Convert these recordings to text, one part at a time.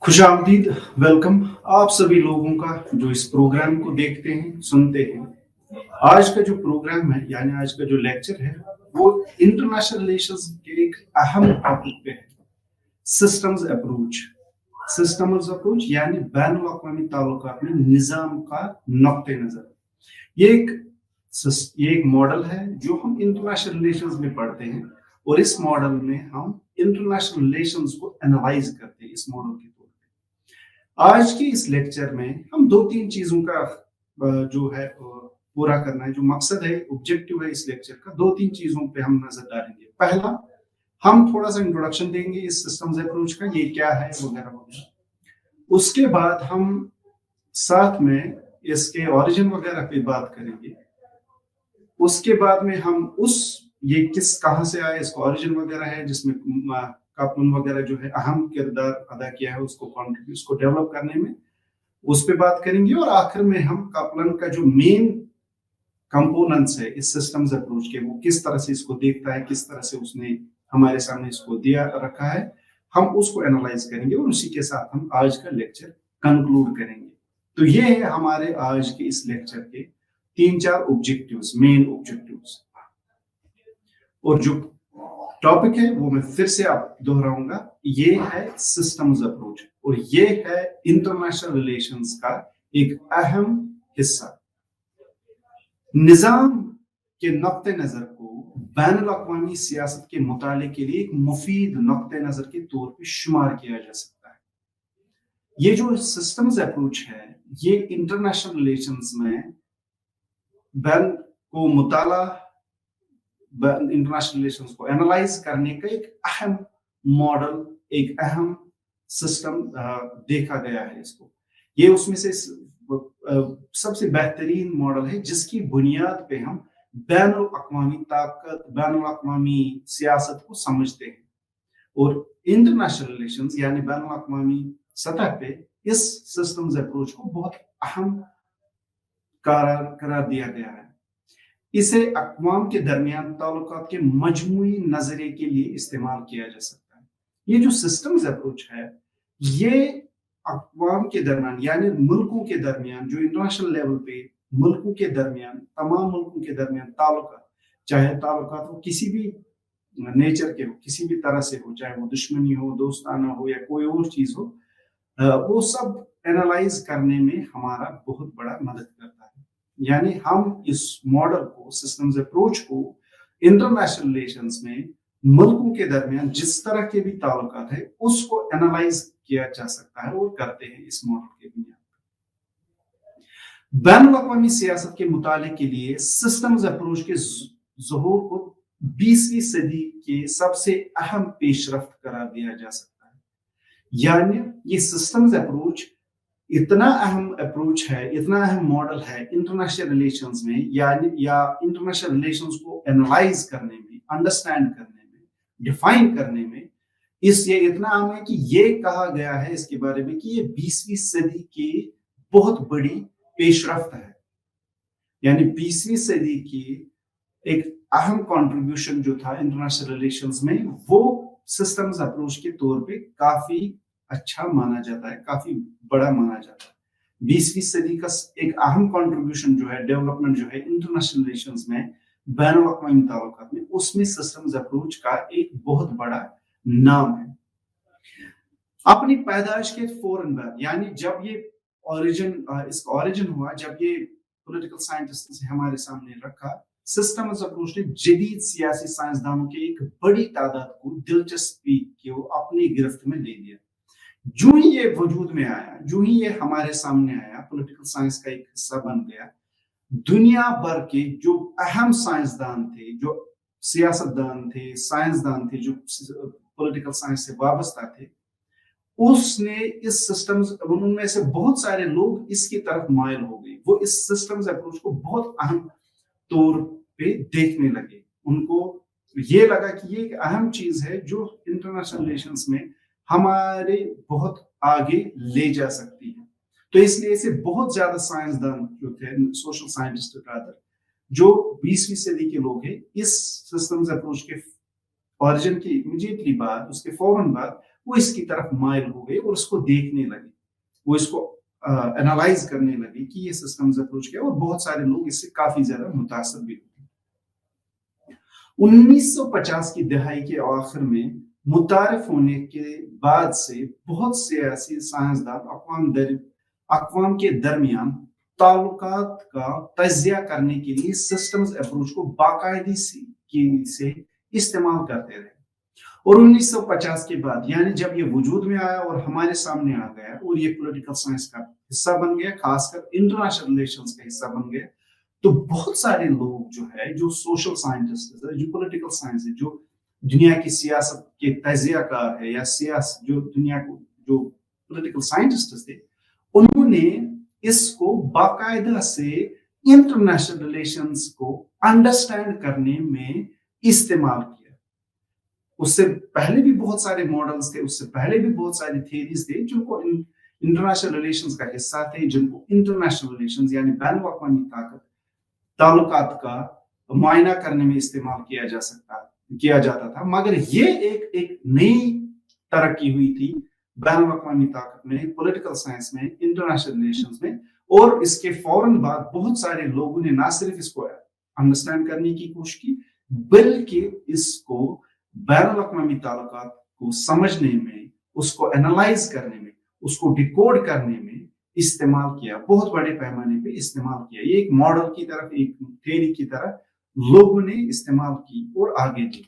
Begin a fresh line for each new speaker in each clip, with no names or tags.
खुशामदीद, welcome आप सभी लोगों का जो इस प्रोग्राम को देखते हैं, सुनते हैं। आज का जो प्रोग्राम है यानी आज का जो लेक्चर है वो इंटरनेशनल रिलेशंस के एक अहम टॉपिक पे है। सिस्टम्स अप्रोच यानी बैनुल अक़वामी ताल्लुकात में निज़ाम का नुक्ते नजर। ये एक मॉडल है जो हम इंटरनेशनल रिलेशंस में पढ़ते हैं और इस मॉडल में हम इंटरनेशनल रिलेशंस को एनालाइज करते हैं इस मॉडल के तौर पे। आज के इस लेक्चर में हम दो तीन चीजों का जो है पूरा करना है, जो मकसद है, ऑब्जेक्टिव है इस लेक्चर का, दो तीन चीजों पे हम नजर डालेंगे। पहला, हम थोड़ा सा इंट्रोडक्शन देंगे इस सिस्टम्स अप्रोच का, ये क्या है वगैरह वगैरह। उसके बाद हम साथ में इसके ओरिजिन वगैरह पे बात करेंगे। उसके बाद में हम ये कहाँ से आया, इसका ओरिजिन वगैरह है, जिसमें कापलन वगैरह जो है अहम किरदार अदा किया है उसको डेवलप करने में, उस पे बात करेंगे। और आखिर में हम कापलन का जो मेन कंपोनेंट्स है इस सिस्टम्स अप्रोच के, वो किस तरह से इसको देखता है, किस तरह से उसने हमारे सामने इसको दिया रखा है, हम उसको एनालाइज करेंगे और उसी के साथ हम आज का लेक्चर कंक्लूड करेंगे। तो ये है हमारे आज के इस लेक्चर के तीन चार ऑब्जेक्टिव्स, मेन ऑब्जेक्टिव्स। और जो टॉपिक है वो मैं फिर से आप दोहराऊंगा, ये है सिस्टम्स अप्रोच और ये है इंटरनेशनल रिलेशंस का एक अहम हिस्सा। निजाम के नुक्ते नजर को बैनुल अक़वामी सियासत के मुताले के लिए एक मुफीद नुक्ते नजर के तौर पे शुमार किया जा सकता है। ये जो सिस्टम्स अप्रोच है ये इंटरनेशनल रिलेशंस में बैन को मुताला, इंटरनेशनल रिलेशंस को एनालाइज करने का एक अहम मॉडल, एक अहम सिस्टम देखा गया है इसको। ये उसमें से सबसे बेहतरीन मॉडल है जिसकी बुनियाद पे हम बैनुल अक़वामी ताकत, बैनुल अक़वामी सियासत को समझते हैं। और इंटरनेशनल रिलेशंस यानी बैनुल अक़वामी सतह पे इस सिस्टम्स अप्रोच को बहुत अहम करार दिया गया है। इसे अक़वाम के दरमियान ताल्लुकात के मजमूई नजरिए के लिए इस्तेमाल किया जा सकता है। ये जो सिस्टम्स अप्रोच है ये अक़वाम के दरमियान यानी मुल्कों के दरमियान, जो इंटरनेशनल लेवल पे मुल्कों के दरमियान, तमाम मुल्कों के दरमियान ताल्लुकात, चाहे ताल्लुकात वो किसी भी नेचर के हो, किसी भी तरह से हो, चाहे वो दुश्मनी हो, दोस्ताना हो या कोई और चीज हो, वो सब एनालाइज करने में हमारा बहुत बड़ा मदद करता है। यानी हम इस मॉडल को, सिस्टम्स अप्रोच को इंटरनेशनल रिलेशंस में मुल्कों के दरमियान जिस तरह के भी ताल्लुकात है उसको एनालाइज किया जा सकता है और करते हैं इस मॉडल के बुनियाद पर। बैनुल अक़वामी सियासत के मुताले के लिए सिस्टम्स अप्रोच के ज़ुहूर को 20वीं सदी के सबसे अहम पेशरफ्त करार दिया जा सकता है। यानी ये सिस्टम्स अप्रोच इतना अहम अप्रोच है, इतना अहम मॉडल है इंटरनेशनल रिलेशंस में, यानी या इंटरनेशनल रिलेशंस को एनालाइज करने में, अंडरस्टैंड करने में, डिफाइन करने में, ये इतना अहम है कि ये कहा गया है इसके बारे में कि ये 20वीं सदी की बहुत बड़ी पेशरफ्त है। यानी 20वीं सदी की एक अहम कंट्रीब्यूशन जो था इंटरनेशनल रिलेशंस में, वो सिस्टम्स अप्रोच के तौर पे काफी अच्छा माना जाता है, काफी बड़ा माना जाता है। 20वीं सदी का एक अहम कंट्रीब्यूशन जो है, डेवलपमेंट जो है इंटरनेशनल रिलेशंस में, बैनुल अक़वामी ताल्लुकात में, उसमें सिस्टम्स अप्रोच का एक बहुत बड़ा नाम है। अपनी पैदाइश के फौरन बाद, यानी जब ये इसका ओरिजिन हुआ, जब ये पॉलिटिकल साइंटिस्ट ने हमारे सामने रखा, सिस्टम्स अप्रोच ने जदीद सियासी साइंसदानों की एक बड़ी तादाद को दिलचस्पी को अपनी गिरफ्त में ले लिया। जो ही ये वजूद में आया, जो ही ये हमारे सामने आया, पॉलिटिकल साइंस का एक हिस्सा बन गया, दुनिया भर के जो अहम साइंसदान थे, जो सियासतदान थे, साइंसदान थे, जो पॉलिटिकल साइंस से वाबस्ता थे, उसने इस सिस्टम्स, उनमें से बहुत सारे लोग इसकी तरफ मायल हो गए। वो इस सिस्टम्स अप्रोच को बहुत अहम तौर पे देखने लगे। उनको ये लगा कि ये एक अहम चीज है जो इंटरनेशनल रिलेशंस में हमारे बहुत आगे ले जा सकती है। तो इसलिए इसे बहुत ज्यादा साइंसदान जो थे, सोशल साइंटिस्ट रादर, जो 20वीं सदी के लोग हैं, इस सिस्टम्स अप्रोच के ओरिजिन की इमीडिएटली बाद, उसके फौरन बाद वो इसकी तरफ माइल हो गए और उसको देखने लगे, वो इसको एनालाइज करने लगे कि ये सिस्टम्स अप्रोच क्या है, और बहुत सारे लोग इससे काफी ज्यादा मुतासर भी हुए। 1950 की दहाई के आखिर में मुतारिफ होने के बाद से बहुत से ऐसे साइंसदान अक़वाम के दरमियान ताल्लुकात का तज्जिया करने के लिए सिस्टम्स अप्रोच को बाकायदगी से इस्तेमाल करते रहे। और 1950 के बाद, यानी जब ये वजूद में आया और हमारे सामने आ गया और ये पॉलिटिकल साइंस का हिस्सा बन गया, खासकर इंटरनेशनल रिलेशंस का हिस्सा बन गया, तो बहुत सारे लोग जो है, जो सोशल साइंटिस्ट है, जो पॉलिटिकल साइंस है, जो दुनिया की सियासत के तज्जियाकार है, या जो दुनिया को जो पॉलिटिकल साइंटिस्ट थे, उन्होंने इसको बाकायदा से इंटरनेशनल रिलेशंस को अंडरस्टैंड करने में इस्तेमाल किया। उससे पहले भी बहुत सारे मॉडल्स थे, उससे पहले भी बहुत सारी थियरीज थे जिनको इंटरनेशनल रिलेशंस का हिस्सा थे, जिनको इंटरनेशनल रिलेशंस यानी बैन अवी ताल्लुकात का मुआयना करने में इस्तेमाल किया जाता था। मगर ये एक नई तरक्की हुई थी बैन अवी ताकत में, पॉलिटिकल साइंस में, इंटरनेशनल रिलेशंस में, और इसके फौरन बाद बहुत सारे लोगों ने ना सिर्फ इसको अंडरस्टैंड करने की कोशिश की, बल्कि इसको बैन अवी ताल्लुकात को समझने में, उसको एनालाइज करने में, उसको डिकोड करने में इस्तेमाल किया, बहुत बड़े पैमाने पे इस्तेमाल किया। ये एक मॉडल की तरफ, एक थ्योरी की तरह लोगों ने इस्तेमाल की और आगे की।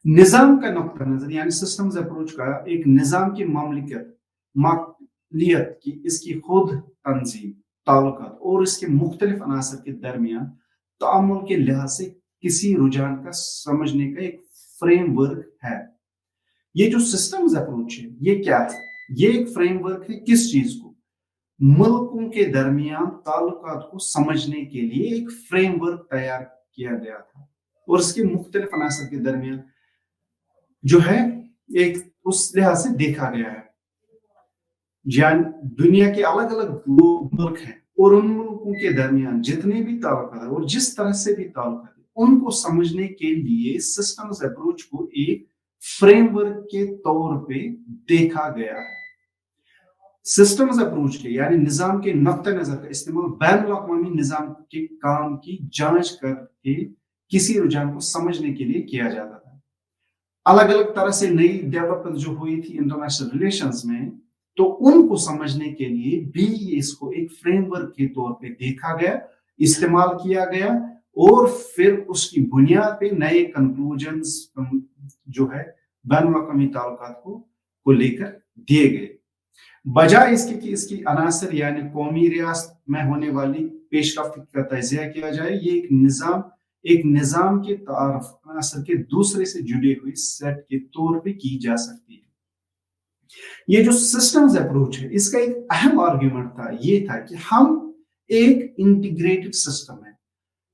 निजाम का नुक्ता नजर यानी सिस्टम्स अप्रोच का एक निजाम की मामलियत की इसकी खुद तंजीम, ताल्लुकात और इसके मुख्तलिफ अनासर के दरमियान तामुल के लिहाज से किसी रुझान का समझने का एक फ्रेमवर्क है। ये जो सिस्टम्स अप्रोच है, ये क्या है? ये एक फ्रेमवर्क है किस चीज को? मुल्कों के दरमियान ताल्लुकात को समझने के लिए एक फ्रेमवर्क तैयार किया गया था, और इसके मुख्तलिफ अनासर के दरमियान जो है एक उस लिहाज से देखा गया है। दुनिया के अलग अलग मुल्क हैं, और उन मुल्कों के दरमियान जितने भी ताल्लुकात है और जिस तरह से भी ताल्लुकात है, उनको समझने के लिए सिस्टम्स अप्रोच को एक फ्रेमवर्क के तौर पे देखा गया है। सिस्टम्स अप्रोच के यानी निजाम के नुक्ता नजर का इस्तेमाल बैन अवी निजाम के काम की जांच करके किसी रुझान को समझने के लिए किया जाता था। अलग अलग तरह से नई डेवलपमेंट जो हुई थी इंटरनेशनल रिलेशंस में, तो उनको समझने के लिए भी इसको एक फ्रेमवर्क के तौर पे देखा गया, इस्तेमाल किया गया, और फिर उसकी बुनियाद पे नए कंक्लूजन्स जो है बैन अवी ताल्लुकात को लेकर दिए गए। बजाय इसके कि इसकी अनासर यानी कौमी रियासत में होने वाली पेशरफ्त का तजिया किया जाए, ये एक निजाम के तारफ अनासर के दूसरे से जुड़े हुए सेट के तौर पे की जा सकती है। ये जो सिस्टम्स अप्रोच है, इसका एक अहम आर्ग्यूमेंट था, ये था कि हम एक इंटीग्रेटेड सिस्टम है।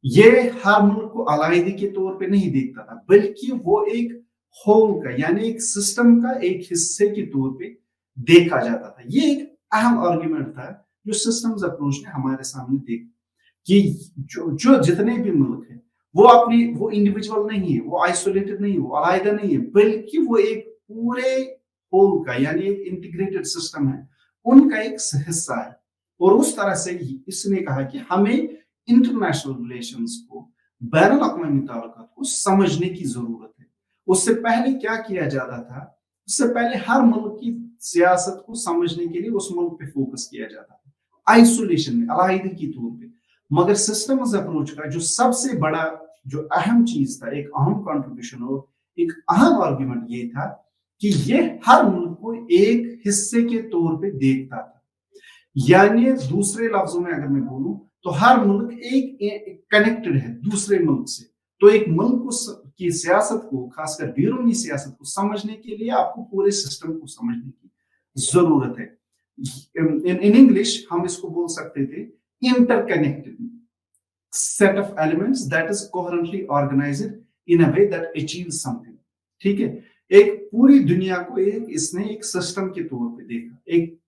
ये हर मुल्क को अलग के तौर पे नहीं देखता था, बल्कि वो एक होल का यानी एक सिस्टम का एक हिस्से के तौर पे देखा जाता था। ये एक अहम आर्ग्यूमेंट था जो सिस्टम्स अप्रोच ने हमारे सामने देखा कि जो जितने भी मुल्क हैं वो इंडिविजुअल नहीं है, वो आइसोलेटेड नहीं है, वो अलग नहीं है, बल्कि वो एक पूरे होल का यानी एक इंटीग्रेटेड सिस्टम है, उनका एक हिस्सा है। और उस तरह से ही इसने कहा कि हमें इंटरनेशनल रिलेशंस को, बैन अवी ताल्लुकात को समझने की जरूरत है। उससे पहले क्या किया जाता था? उससे पहले हर मुल्क की सियासत को समझने के लिए उस मुल्क पे फोकस किया जाता था, आइसोलेशन में, अलग की तौर पे। मगर सिस्टम्स अप्रोच का जो सबसे बड़ा जो अहम चीज था, एक अहम कंट्रीब्यूशन और एक अहम आर्ग्यूमेंट ये था कि ये हर मुल्क को एक हिस्से के तौर पे देखता था। यानी दूसरे लफ्जों में अगर मैं बोलूं तो हर मुल्क एक कनेक्टेड है दूसरे मुल्क से। तो एक मुल्क की सियासत को, खासकर बैरूनी सियासत को समझने के लिए आपको पूरे सिस्टम को समझने की जरूरत है। इन इंग्लिश हम इसको बोल सकते थे interconnected set of elements that is coherently organised in a way that achieves something. ठीक है, एक पूरी दुनिया को इसने एक सिस्टम के तौर पे देखा, एक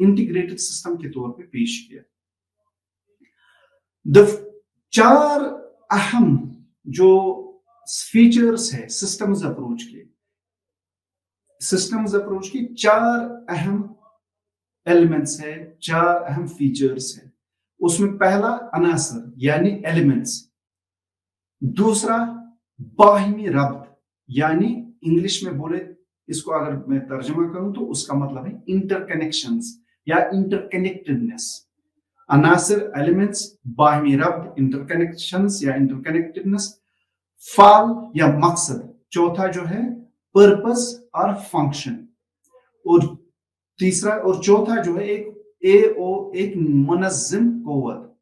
इंटीग्रेटेड सिस्टम के तौर पे पेश किया। चार अहम जो फीचर्स है सिस्टम्स अप्रोच के, सिस्टम्स अप्रोच की 4 अहम एलिमेंट्स है, 4 अहम फीचर्स है। उसमें पहला अनासर यानी एलिमेंट्स, दूसरा बाहिमी रब्त यानी इंग्लिश में बोले इसको अगर मैं तर्जुमा करूं तो उसका मतलब है इंटरकनेक्शंस या इंटरकनेक्टेडनेस। अनासर एलिमेंट्स, बाहिमी रब्त इंटरकनेक्शंस या इंटरकनेक्टेडनेस, फाल या मकसद, चौथा जो है पर्पस और फंक्शन, और तीसरा और चौथा जो है एक मुनज़्ज़म क़ुव्वत,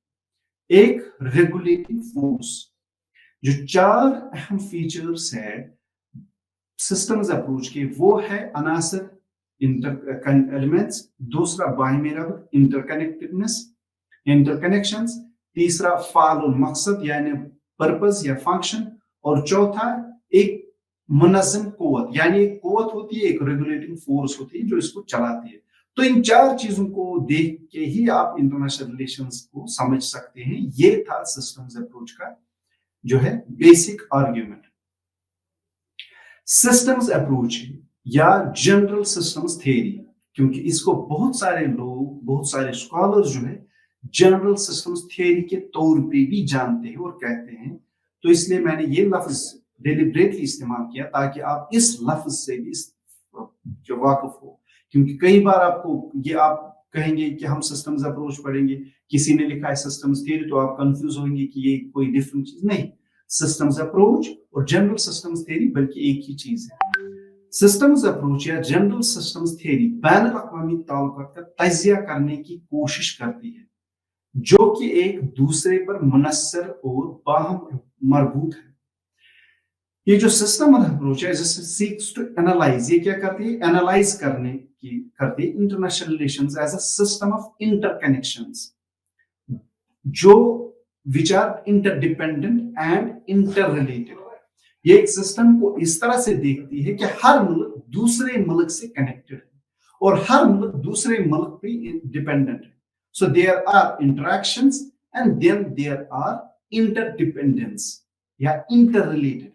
एक रेगुलेटिंग फोर्स। जो 4 अहम फीचर्स है सिस्टम्स अप्रोच के वो है अनासर एलिमेंट्स, दूसरा बाहिमी रब्त इंटरकनेक्टेडनेस इंटरकनेक्शंस, तीसरा फाल और मकसद यानी पर्पस या फंक्शन, और चौथा एक मुनज़्ज़म क़ुव्वत यानी एक क़ुव्वत होती है, एक रेगुलेटिंग फोर्स होती है जो इसको चलाती है। तो इन 4 चीजों को देख के ही आप इंटरनेशनल रिलेशंस को समझ सकते हैं। ये था सिस्टम्स अप्रोच का जो है बेसिक आर्ग्यूमेंट। सिस्टम्स अप्रोच या जनरल सिस्टम्स थ्योरी, क्योंकि इसको बहुत सारे लोग, बहुत सारे स्कॉलर्स जो है जनरल सिस्टम्स थ्योरी के तौर पे भी जानते हैं और कहते हैं, तो इसलिए मैंने ये लफ्ज डेलिब्रेटली इस्तेमाल किया ताकि आप इस लफ्ज से भी जो वाकिफ हो। क्योंकि कई बार आपको ये आप कहेंगे कि हम सिस्टम्स अप्रोच पढ़ेंगे, किसी ने लिखा है सिस्टम्स थ्योरी, तो आप कंफ्यूज होंगे कि ये कोई डिफरेंट चीज नहीं। सिस्टम्स अप्रोच और जनरल सिस्टम्स थ्योरी बल्कि एक ही चीज है। सिस्टम्स अप्रोच या जनरल सिस्टम्स थ्योरी बैनुल अक़वामी ताल्लुकात का तज्जिया करने की कोशिश करती है जो कि एक दूसरे पर मुनस्सर और बाहम मरबूत है। ये जो सिस्टम अप्रोच है सीक्स टू एनालाइज, ये क्या करती है, एनालाइज करती है international relations as a system of interconnections जो which are interdependent and interrelated. ये एक सिस्टम को इस तरह से देखती है कि हर मुल्क दूसरे मुल्क से कनेक्टेड है और हर मुल्क दूसरे मुल्क पे डिपेंडेंट है। So there are interactions and then there are interdependence या इंटररिलेटेड।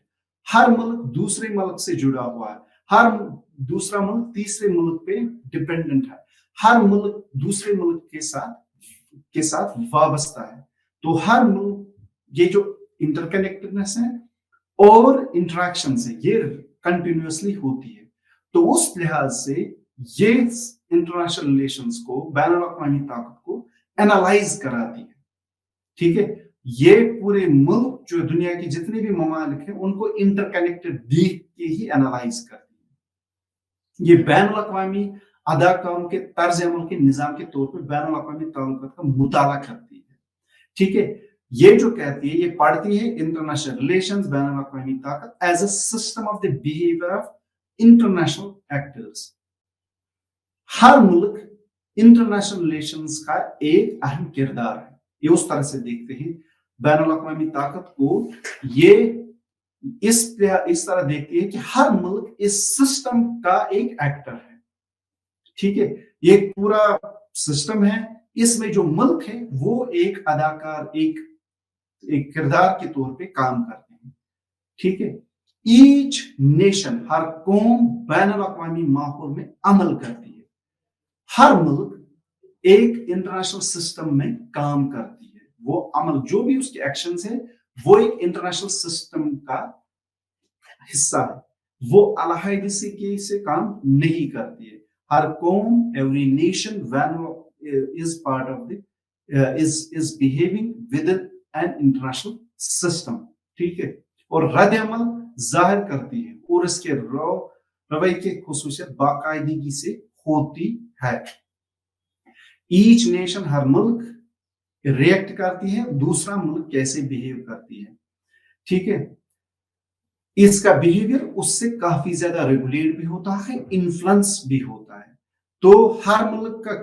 हर मुल्क दूसरे मुल्क से जुड़ा हुआ है, हर दूसरा मुल्क तीसरे मुल्क पे डिपेंडेंट है, हर मुल्क दूसरे मुल्क के साथ वाबस्ता है। तो हर मुल्क, ये जो इंटरकनेक्टेडनेस है और इंटरेक्शन से ये कंटिन्यूअसली होती है। तो उस लिहाज से ये इंटरनेशनल रिलेशंस को, बैनुल अक़वामी ताकत को एनालाइज कराती है। ठीक है, ये पूरे मुल्क जो दुनिया के जितने भी ममालिक हैं उनको इंटरकनेक्टेड देख के ही एनालाइज करती है। ये बैनुल अक़वामी अदाकारों के तर्ज अमल के निज़ाम के तौर पर बैनुल अक़वामी ताल्लुकात का मुताला करती है। ठीक है, ये जो कहती है, ये पढ़ती है इंटरनेशनल रिलेशंस बैनुल अक़वामी ताकत as a system of the behaviour of international actors. हर मुल्क इंटरनेशनल रिलेशंस का एक अहम किरदार है, ये उस तरह से देखते हैं बैनुल अक़वामी ताकत को। ये इस तरह देखती है कि हर मुल्क इस सिस्टम का एक एक्टर है। ठीक है, ये पूरा सिस्टम है, इसमें जो मुल्क है वो एक अदाकार, एक किरदार के तौर पे काम करते हैं। ठीक है, ईच नेशन, हर कौम बैनुल अक़वामी माहौल में अमल करती है। हर मुल्क एक इंटरनेशनल सिस्टम में काम करती है। वो अमल, जो भी उसके एक्शंस है, वो एक इंटरनेशनल सिस्टम का हिस्सा है, वो अलहदगी से काम नहीं करती है। हर कौम, every nation is part of the is behaving within an international system। ठीक है, और रद्द अमल जाहिर करती है और इसके रवैये की खुसूसियत बाकायदगी से होती है। ईच नेशन, हर मुल्क रिएक्ट करती है दूसरा मुल्क कैसे बिहेव करती है। ठीक है, इसका बिहेवियर उससे काफी ज्यादा रेगुलेट भी होता है, इन्फ्लुएंस भी होता है। तो हर मुल्क का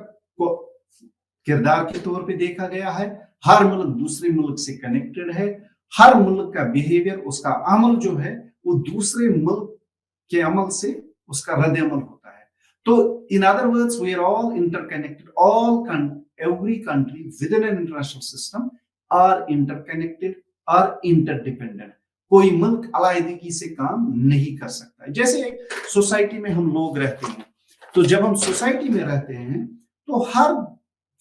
किरदार के तौर पे देखा गया है, हर मुल्क दूसरे मुल्क से कनेक्टेड है, हर मुल्क का बिहेवियर, उसका अमल जो है वो दूसरे मुल्क के अमल से उसका रद्द अमल होता है। तो in other words, we are all interconnected, every country within an international system are interconnected or interdependent। कोई मुल्क अलायदगी से काम नहीं कर सकता है। जैसे एक सोसाइटी में हम लोग रहते हैं, तो जब हम सोसाइटी में रहते हैं तो हर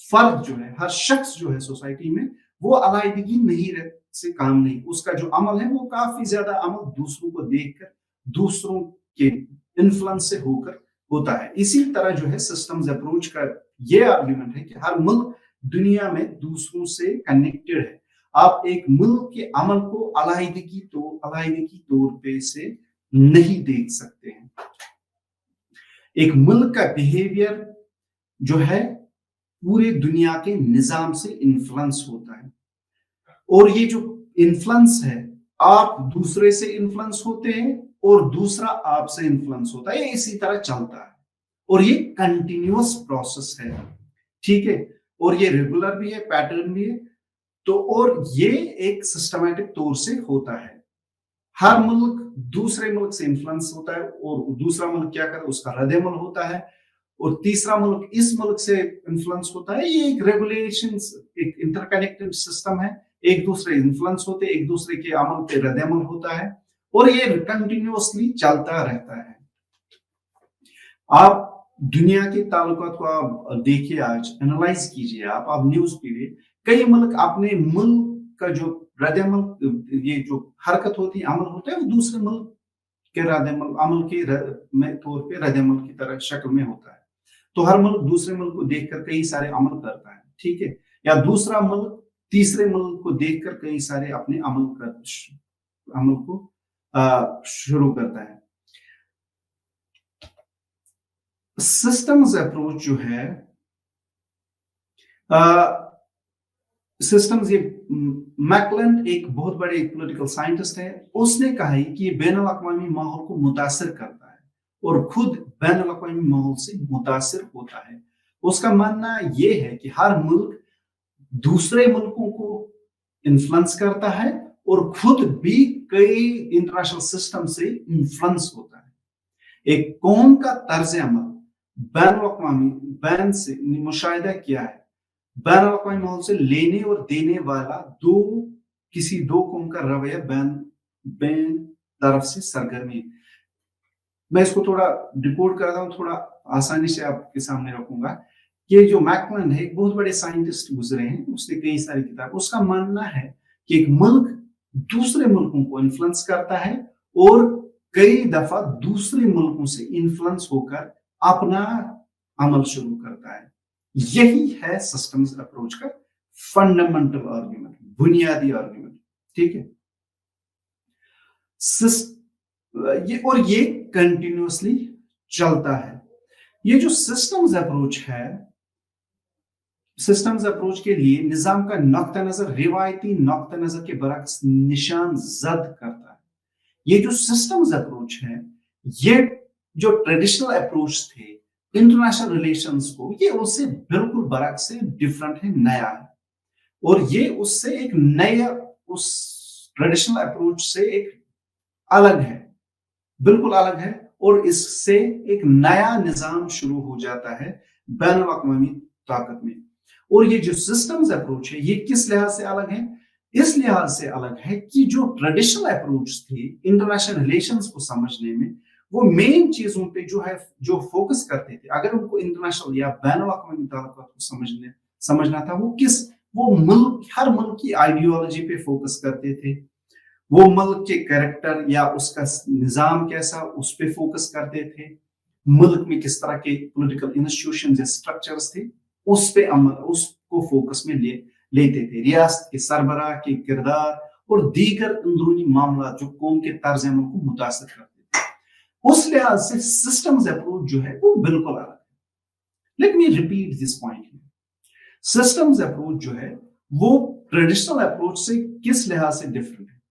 फर्द जो है, हर शख्स जो है सोसाइटी में, वो अलायदगी नहीं से काम नहीं, उसका जो अमल है वो काफी ज्यादा अमल दूसरों को देखकर, दूसरों के इन्फ्लुएंस से होकर होता है। इसी तरह जो है सिस्टम्स अप्रोच का ये आर्ग्यूमेंट है कि हर मुल्क दुनिया में दूसरों से कनेक्टेड है। आप एक मुल्क के अमल को अलायदगी तौर पे से नहीं देख सकते हैं। एक मुल्क का बिहेवियर जो है पूरे दुनिया के निजाम से इन्फ्लुएंस होता है, और ये जो इन्फ्लुएंस है, आप दूसरे से इन्फ्लुएंस होते हैं और दूसरा आपसे इन्फ्लुएंस होता है, ये इसी तरह चलता है और ये कंटिन्यूअस प्रोसेस है, ठीक है, और ये रेगुलर भी है, पैटर्न भी है। तो और ये एक सिस्टमैटिक तौर से होता है। हर मुल्क दूसरे मुल्क से इन्फ्लुएंस होता है, और दूसरा मुल्क क्या करता है, उसका रद्द-ए-अमल होता है, और तीसरा मुल्क इस मुल्क से इन्फ्लुएंस होता है। ये एक रेगुलेशंस, एक इंटरकनेक्टेड सिस्टम है, एक दूसरे इन्फ्लुएंस होते हैं, एक दूसरे के अमल पे रद्द-ए-अमल होता है, और ये कंटिन्यूअसली चलता रहता है। आप दुनिया के ताल्लुकात को आप देखिए, आज एनालाइज कीजिए, आप न्यूज पढ़िए, कई मुल्क अपने मुल्क का जो रद्द-ए-अमल, ये जो हरकत होती है, अमल होता है, वो दूसरे मुल्क के रद्द-ए-अमल अमल के तौर पे रद्द-ए-अमल की तरह शक्ल में होता है। तो हर मुल्क दूसरे मुल्क को देखकर कई सारे अमल करता है, ठीक है, या दूसरा मुल्क तीसरे मुल्क को देखकर कई सारे अपने अमल को शुरू करता है। सिस्टम्स अप्रोच जो है, सिस्टम्स, ये मैकलन एक बहुत बड़े पॉलिटिकल साइंटिस्ट है, उसने कहा है कि ये बैनुल-अक़वामी माहौल को मुतासिर करता है और खुद बैनुल-अक़वामी माहौल से मुतासिर होता है। उसका मानना ये है कि हर मुल्क दूसरे मुल्कों को इन्फ्लुएंस करता है और खुद भी कई इंटरनेशनल सिस्टम से इन्फ्लुएंस होता है। एक कौम का तर्ज अमल बैनुल-अक़वामी बैन से मुशाहिदा किया है, बैनुल-अक़वामी माहौल से लेने और देने वाला किसी दो कौम का रवैया बैन तरफ से सरगर्मी। मैं इसको थोड़ा डिकोड करता हूँ, थोड़ा आसानी से आपके सामने रखूंगा। ये जो मैकलन है, एक बहुत बड़े साइंटिस्ट गुजरे हैं, उसने कई सारी किताब, उसका मानना है कि एक मुल्क दूसरे मुल्कों को इन्फ्लुएंस करता है और कई दफा दूसरे मुल्कों से इन्फ्लुएंस होकर अपना अमल शुरू करता है। यही है सिस्टम्स अप्रोच का फंडामेंटल आर्ग्यूमेंट, बुनियादी आर्ग्यूमेंट, ठीक है। ये कंटिन्यूअसली चलता है। ये जो सिस्टम्स अप्रोच है, सिस्टम्स अप्रोच के लिए निजाम का नुक्ता नजर रिवायती नुक्ता नजर के बरक्स निशान जद करता है। ये जो सिस्टम्स अप्रोच है, ये जो ट्रेडिशनल अप्रोच थे इंटरनेशनल रिलेशंस को, ये उससे बिल्कुल बरक्स से डिफरेंट है, नया है, और ये उससे एक नया, उस ट्रेडिशनल अप्रोच से एक अलग है, बिल्कुल अलग है, और इससे एक नया निजाम शुरू हो जाता है बैनुल-अक़वामी ताकत में। और ये जो सिस्टम्स अप्रोच है, ये किस लिहाज से अलग है? इस लिहाज से अलग है कि जो ट्रेडिशनल अप्रोच थी इंटरनेशनल रिलेशंस को समझने में, वो मेन चीजों पे जो फोकस करते थे, अगर उनको इंटरनेशनल या बैनुल-अक़वामी ताल्लुकात को समझना था, वो मुल्क, हर मुल्क की आइडियोलॉजी पे फोकस करते थे, वो मुल्क के कैरेक्टर या उसका निजाम कैसा, उस पे फोकस करते थे, मुल्क में किस तरह के पॉलिटिकल इंस्टीट्यूशंस या स्ट्रक्चर्स थे, उसको फोकस में लेते थे, रियासत के सरबराह के किरदार और दीगर अंदरूनी मामला जो कौम के तर्ज अमल को मुतासिर करते थे। उस लिहाज से सिस्टम्स अप्रोच जो है वो बिल्कुल अलग है। Let me repeat this point. Systems approach जो है वो ट्रेडिशनल अप्रोच से किस लिहाज से डिफरेंट है?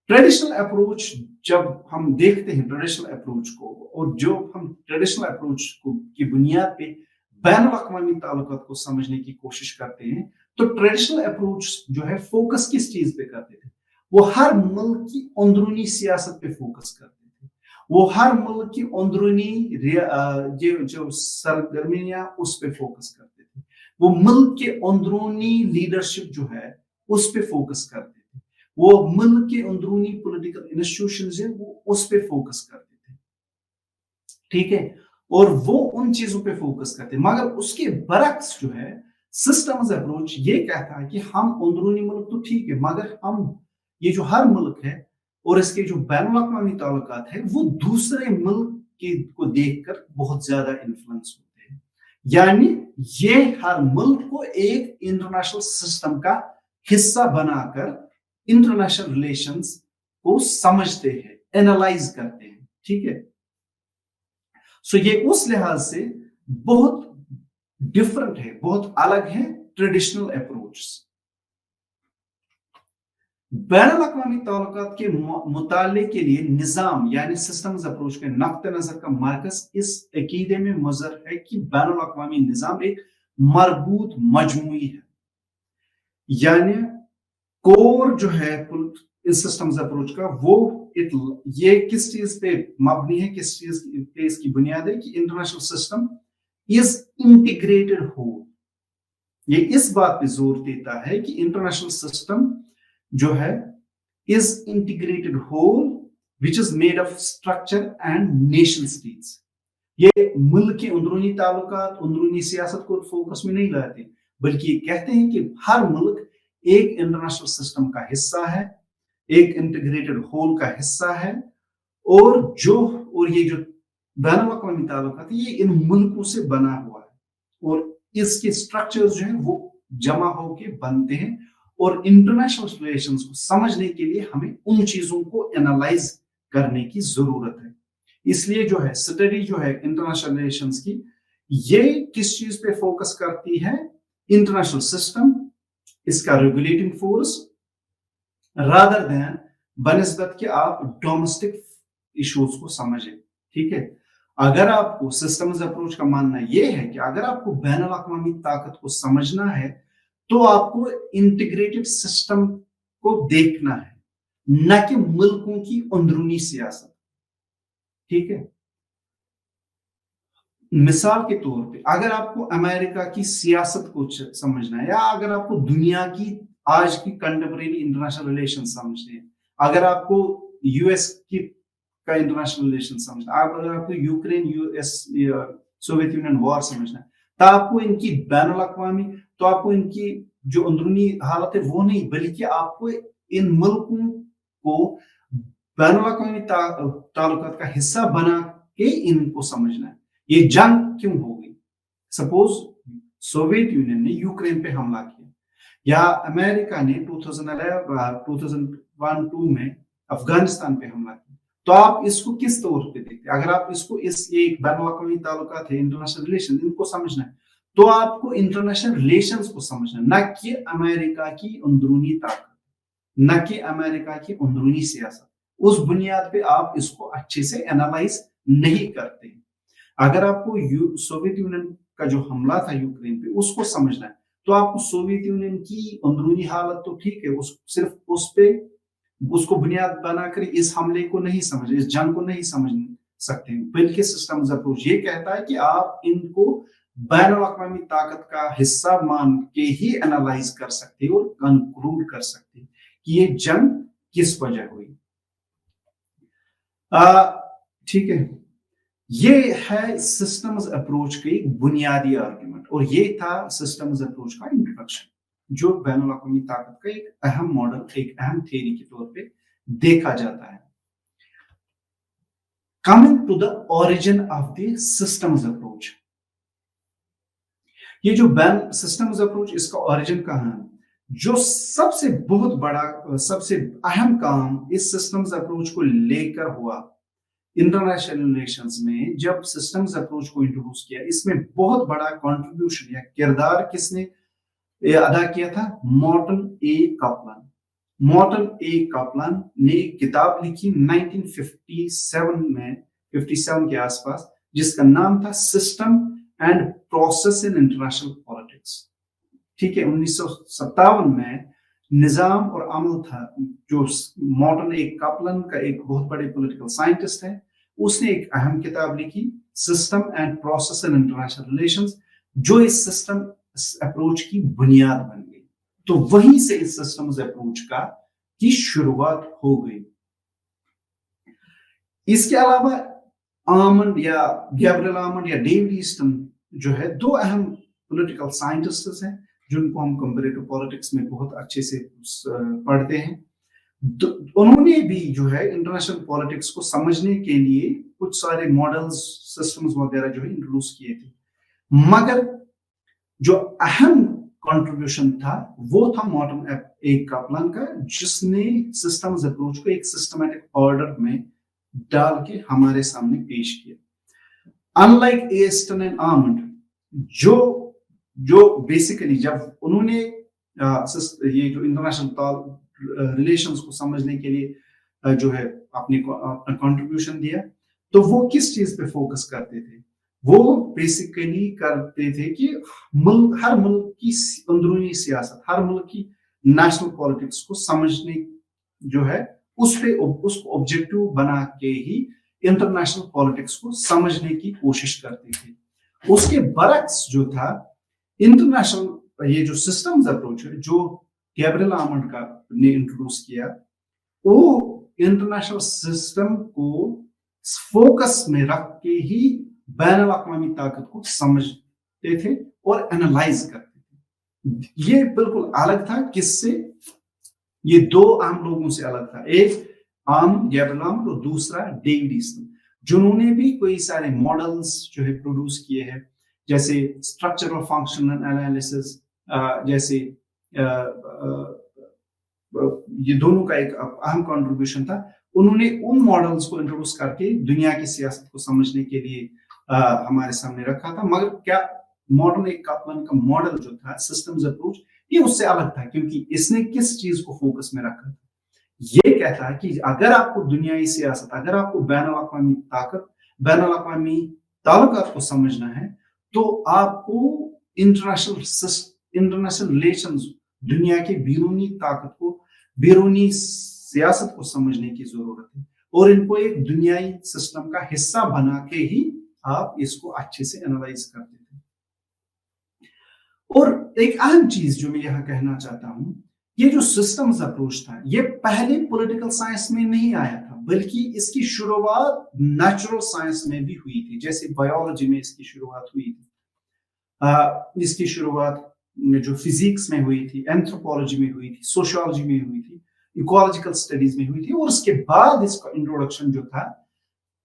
ट्रेडिशनल अप्रोच, जब हम देखते हैं ट्रेडिशनल अप्रोच को, और जो हम ट्रेडिशनल अप्रोच को की बुनियाद पे बैनुल-अक़वामी ताल्लुकात को समझने की कोशिश करते हैं, तो ट्रेडिशनल अप्रोच जो है फोकस किस चीज पे करते थे? वो हर मुल्क की अंदरूनी सियासत पे फोकस करते थे, वो हर मुल्क की अंदरूनी जो सरगर्मियां उस पे फोकस करते थे, वो मुल्क के अंदरूनी लीडरशिप जो है उस पे फोकस करते थे, वो मुल्क के अंदरूनी पॉलिटिकल इंस्टीट्यूशंस है वो उस पे फोकस करते थे, ठीक है, और वो उन चीजों पे फोकस करते, मगर उसके बरक्स जो है सिस्टम्स अप्रोच ये कहता है कि हम अंदरूनी मुल्क तो ठीक है, मगर हम ये जो हर मुल्क है और इसके जो बैनुल-अक़वामी ताल्लुकात है वो दूसरे मुल्क के को देखकर बहुत ज्यादा इन्फ्लुएंस होते हैं, यानी ये हर मुल्क को एक इंटरनेशनल सिस्टम का हिस्सा बनाकर इंटरनेशनल रिलेशंस को समझते हैं, एनालाइज करते हैं, ठीक है। सो ये उस लिहाज से बहुत डिफरेंट है, बहुत अलग है ट्रेडिशनल अप्रोच। बैनुल-अक़वामी ताल्लुकात के मुताले के लिए निज़ाम यानी सिस्टम्स अप्रोच के नक्ते नजर का मरकज इस अकीदे में मुज़र है कि बैनुल-अक़वामी निज़ाम एक मरबूत मजमूई है, यानी कोर जो है इस सिस्टम्स अप्रोच का वो ये किस चीज पे मबनी है, किस चीज पे इसकी बुनियाद है कि international system is integrated whole. ये इस बात पे जोर देता है कि इंटरनेशनल सिस्टम जो है is integrated whole which is made of structure and nation states. ये मुल्क के अंदरूनी ताल्लुकात, अंदरूनी सियासत को फोकस में नहीं लाते, बल्कि ये कहते हैं कि हर मुल्क एक इंटरनेशनल सिस्टम का हिस्सा है, एक इंटीग्रेटेड होल का हिस्सा है, और ये जो बैनुल-अक़वामी ताल्लुकात ये इन मुल्कों से बना हुआ है और इसके स्ट्रक्चर्स जो हैं वो जमा होके बनते हैं, और इंटरनेशनल रिलेशंस को समझने के लिए हमें उन चीजों को एनालाइज करने की जरूरत है। इसलिए जो है स्टडी जो है इंटरनेशनल रिलेशंस की, ये किस चीज पे फोकस करती है, इंटरनेशनल सिस्टम, इसका रेगुलेटिंग फोर्स, रादर देन बनिस्बत कि आप डोमेस्टिक इश्यूज को समझें, ठीक है। अगर आपको सिस्टम्स अप्रोच का मानना यह है कि अगर आपको बैनुल-अक़वामी ताकत को समझना है तो आपको इंटीग्रेटेड सिस्टम को देखना है, न कि मुल्कों की अंदरूनी सियासत, ठीक है। मिसाल के तौर पे अगर आपको अमेरिका की सियासत को समझना है, या अगर आपको दुनिया की आज की कंटेम्परेरी इंटरनेशनल रिलेशन समझने हैं, अगर आपको यूएस की का इंटरनेशनल रिलेशन समझना है, अगर आपको Ukraine US Soviet union war समझना है, तो आपको इनकी बैनुल-अक़वामी, तो आपको इनकी जो अंदरूनी हालत है वो नहीं, बल्कि आपको इन मुल्कों को बैनुल-अक़वामी ताल्लुकात का हिस्सा बना के इनको समझना है। ये जंग क्यों हो गई? सपोज सोवियत यूनियन ने यूक्रेन पे हमला किया, या अमेरिका ने 2001-2 में अफगानिस्तान पे हमला किया, तो आप इसको किस तौर पे देखते हैं? अगर आप इसको एक बैनुल-अक़वामी ताल्लुकात है, इंटरनेशनल रिलेशन, इनको समझना है तो आपको इंटरनेशनल रिलेशंस को समझना, न कि अमेरिका की अंदरूनी ताकत, न कि अमेरिका की अंदरूनी सियासत। उस बुनियाद पे आप इसको अच्छे से एनालाइज नहीं करते। अगर आपको सोवियत यूनियन का जो हमला था यूक्रेन पे उसको समझना है, तो आपको सोवियत यूनियन की अंदरूनी हालत तो ठीक है, सिर्फ उसको बुनियाद बनाकर इस हमले को नहीं समझ, इस जंग को नहीं समझ सकते, बल्कि सिस्टम्स अप्रोच ये कहता है कि आप इनको बैनुल-अक़वामी ताकत का हिस्सा मान के ही एनालाइज कर सकते और कंक्लूड कर सकते कि ये जंग किस वजह हुई। ठीक है, ये है सिस्टम्स अप्रोच के एक बुनियादी आर्गुमेंट, और ये था सिस्टम्स अप्रोच का इंट्रोडक्शन, जो बैनुल-अक़वामी ताकत का एक अहम मॉडल, एक अहम थ्योरी के तौर पे देखा जाता है। Coming to the origin of the systems approach, ये जो सिस्टम्स अप्रोच, इसका ओरिजिन कहां है? जो सबसे बहुत बड़ा, सबसे अहम काम इस सिस्टम्स अप्रोच को लेकर हुआ इंटरनेशनल रिलेशंस में, जब सिस्टम्स अप्रोच को इंट्रोड्यूस किया, इसमें बहुत बड़ा कंट्रीब्यूशन या किरदार किसने अदा किया था? मॉर्टन ए कपलान। मॉर्टन ए कपलान ने एक किताब लिखी 1957 के आसपास, जिसका नाम था system and process in international politics, ठीक है। 1957 में निजाम और अमल था, जो मॉर्टन ए कपलान का एक बहुत बड़े पॉलिटिकल साइंटिस्ट है, उसने एक अहम किताब लिखी system and process in international relations, जो इस सिस्टम अप्रोच की बुनियाद बन गई। तो वहीं से इस सिस्टम्स अप्रोच का کی شروعات ہو گئی. اس کے علاوہ آمنڈ یا گیبریل آمنڈ یا ڈیوڈ ایسٹن جو ہے دو اہم پولیٹیکل سائنٹسٹ ہیں جن کو ہم کمپیریٹو پالیٹکس میں بہت اچھے سے پڑھتے ہیں. انہوں نے بھی جو ہے انٹرنیشنل پالیٹکس کو سمجھنے کے لیے کچھ سارے ماڈلز سسٹمز وغیرہ جو ہے انٹروڈیوس کیے تھے, مگر جو اہم کنٹریبیوشن تھا وہ تھا مارٹن اے کپلن کا, جس نے سسٹمز اپروچ کو ایک سسٹمیٹک آرڈر میں ڈال کے ہمارے سامنے پیش کیا. انلائک ایسٹن اینڈ آمنڈ جو بیسیکلی جب انہوں نے یہ جو انٹرنیشنل ریلیشنز کو سمجھنے کے لیے جو ہے اپنا کنٹریبیوشن دیا, تو وہ کس چیز پہ فوکس کرتے تھے؟ وہ بیسیکلی کرتے تھے کہ ہر ملک کی اندرونی سیاست, ہر ملک کی نیشنل پالیٹکس کو سمجھنے جو ہے اس کو آبجیکٹو بنا کے ہی انٹرنیشنل پالیٹکس کو سمجھنے کی کوشش کرتے تھے. اس کے برعکس جو تھا انٹرنیشنل یہ جو سسٹمز اپروچ ہے جو گیبریل آمنڈ کا نے انٹروڈیوس کیا, وہ انٹرنیشنل سسٹم کو فوکس میں رکھ کے ہی بین الاقوامی طاقت کو سمجھتے تھے اور انالائز کرتے تھے. یہ بالکل الگ تھا کس سے؟ یہ دو اہم لوگوں سے الگ تھا, ایک گیبریل آمنڈ اور دوسرا ڈیوڈ ایسٹن, جنہوں نے بھی کوئی سارے ماڈلز جو ہے پروڈیوس کیے ہیں, جیسے اسٹرکچرل فنکشنل انالیسس, جیسے یہ دونوں کا ایک اہم کنٹریبیوشن تھا. انہوں نے ان ماڈلز کو انٹروڈیوس کر کے دنیا کی سیاست کو سمجھنے کے لیے ہمارے سامنے رکھا تھا. مگر کیا ماڈرن کپلن کا ماڈل جو تھا سسٹمز اپروچ, یہ اس سے الگ تھا, کیونکہ اس نے کس چیز کو فوکس میں رکھا تھا؟ یہ کہتا ہے کہ اگر آپ کو دنیائی سیاست, اگر آپ کو بین الاقوامی طاقت, بین الاقوامی تعلقات کو سمجھنا ہے, تو آپ کو انٹرنیشنل ریلیشنز, دنیا کے بیرونی طاقت کو, بیرونی سیاست کو سمجھنے کی ضرورت ہے, اور ان کو ایک دنیائی سسٹم کا حصہ بنا کے ہی آپ اس کو اچھے سے انالائز کرتے تھے. اور ایک اہم چیز جو میں یہاں کہنا چاہتا ہوں, یہ جو سسٹمز اپروچ تھا یہ پہلے پولیٹیکل سائنس میں نہیں آیا تھا, بلکہ اس کی شروعات نیچرل سائنس میں بھی ہوئی تھی. جیسے بایولوجی میں اس کی شروعات ہوئی تھی, اس کی شروعات جو فزکس میں ہوئی تھی, اینتھروپولوجی میں ہوئی تھی, سوشیولوجی میں ہوئی تھی, ایکولوجیکل اسٹڈیز میں ہوئی تھی, اور اس کے بعد اس کا انٹروڈکشن جو تھا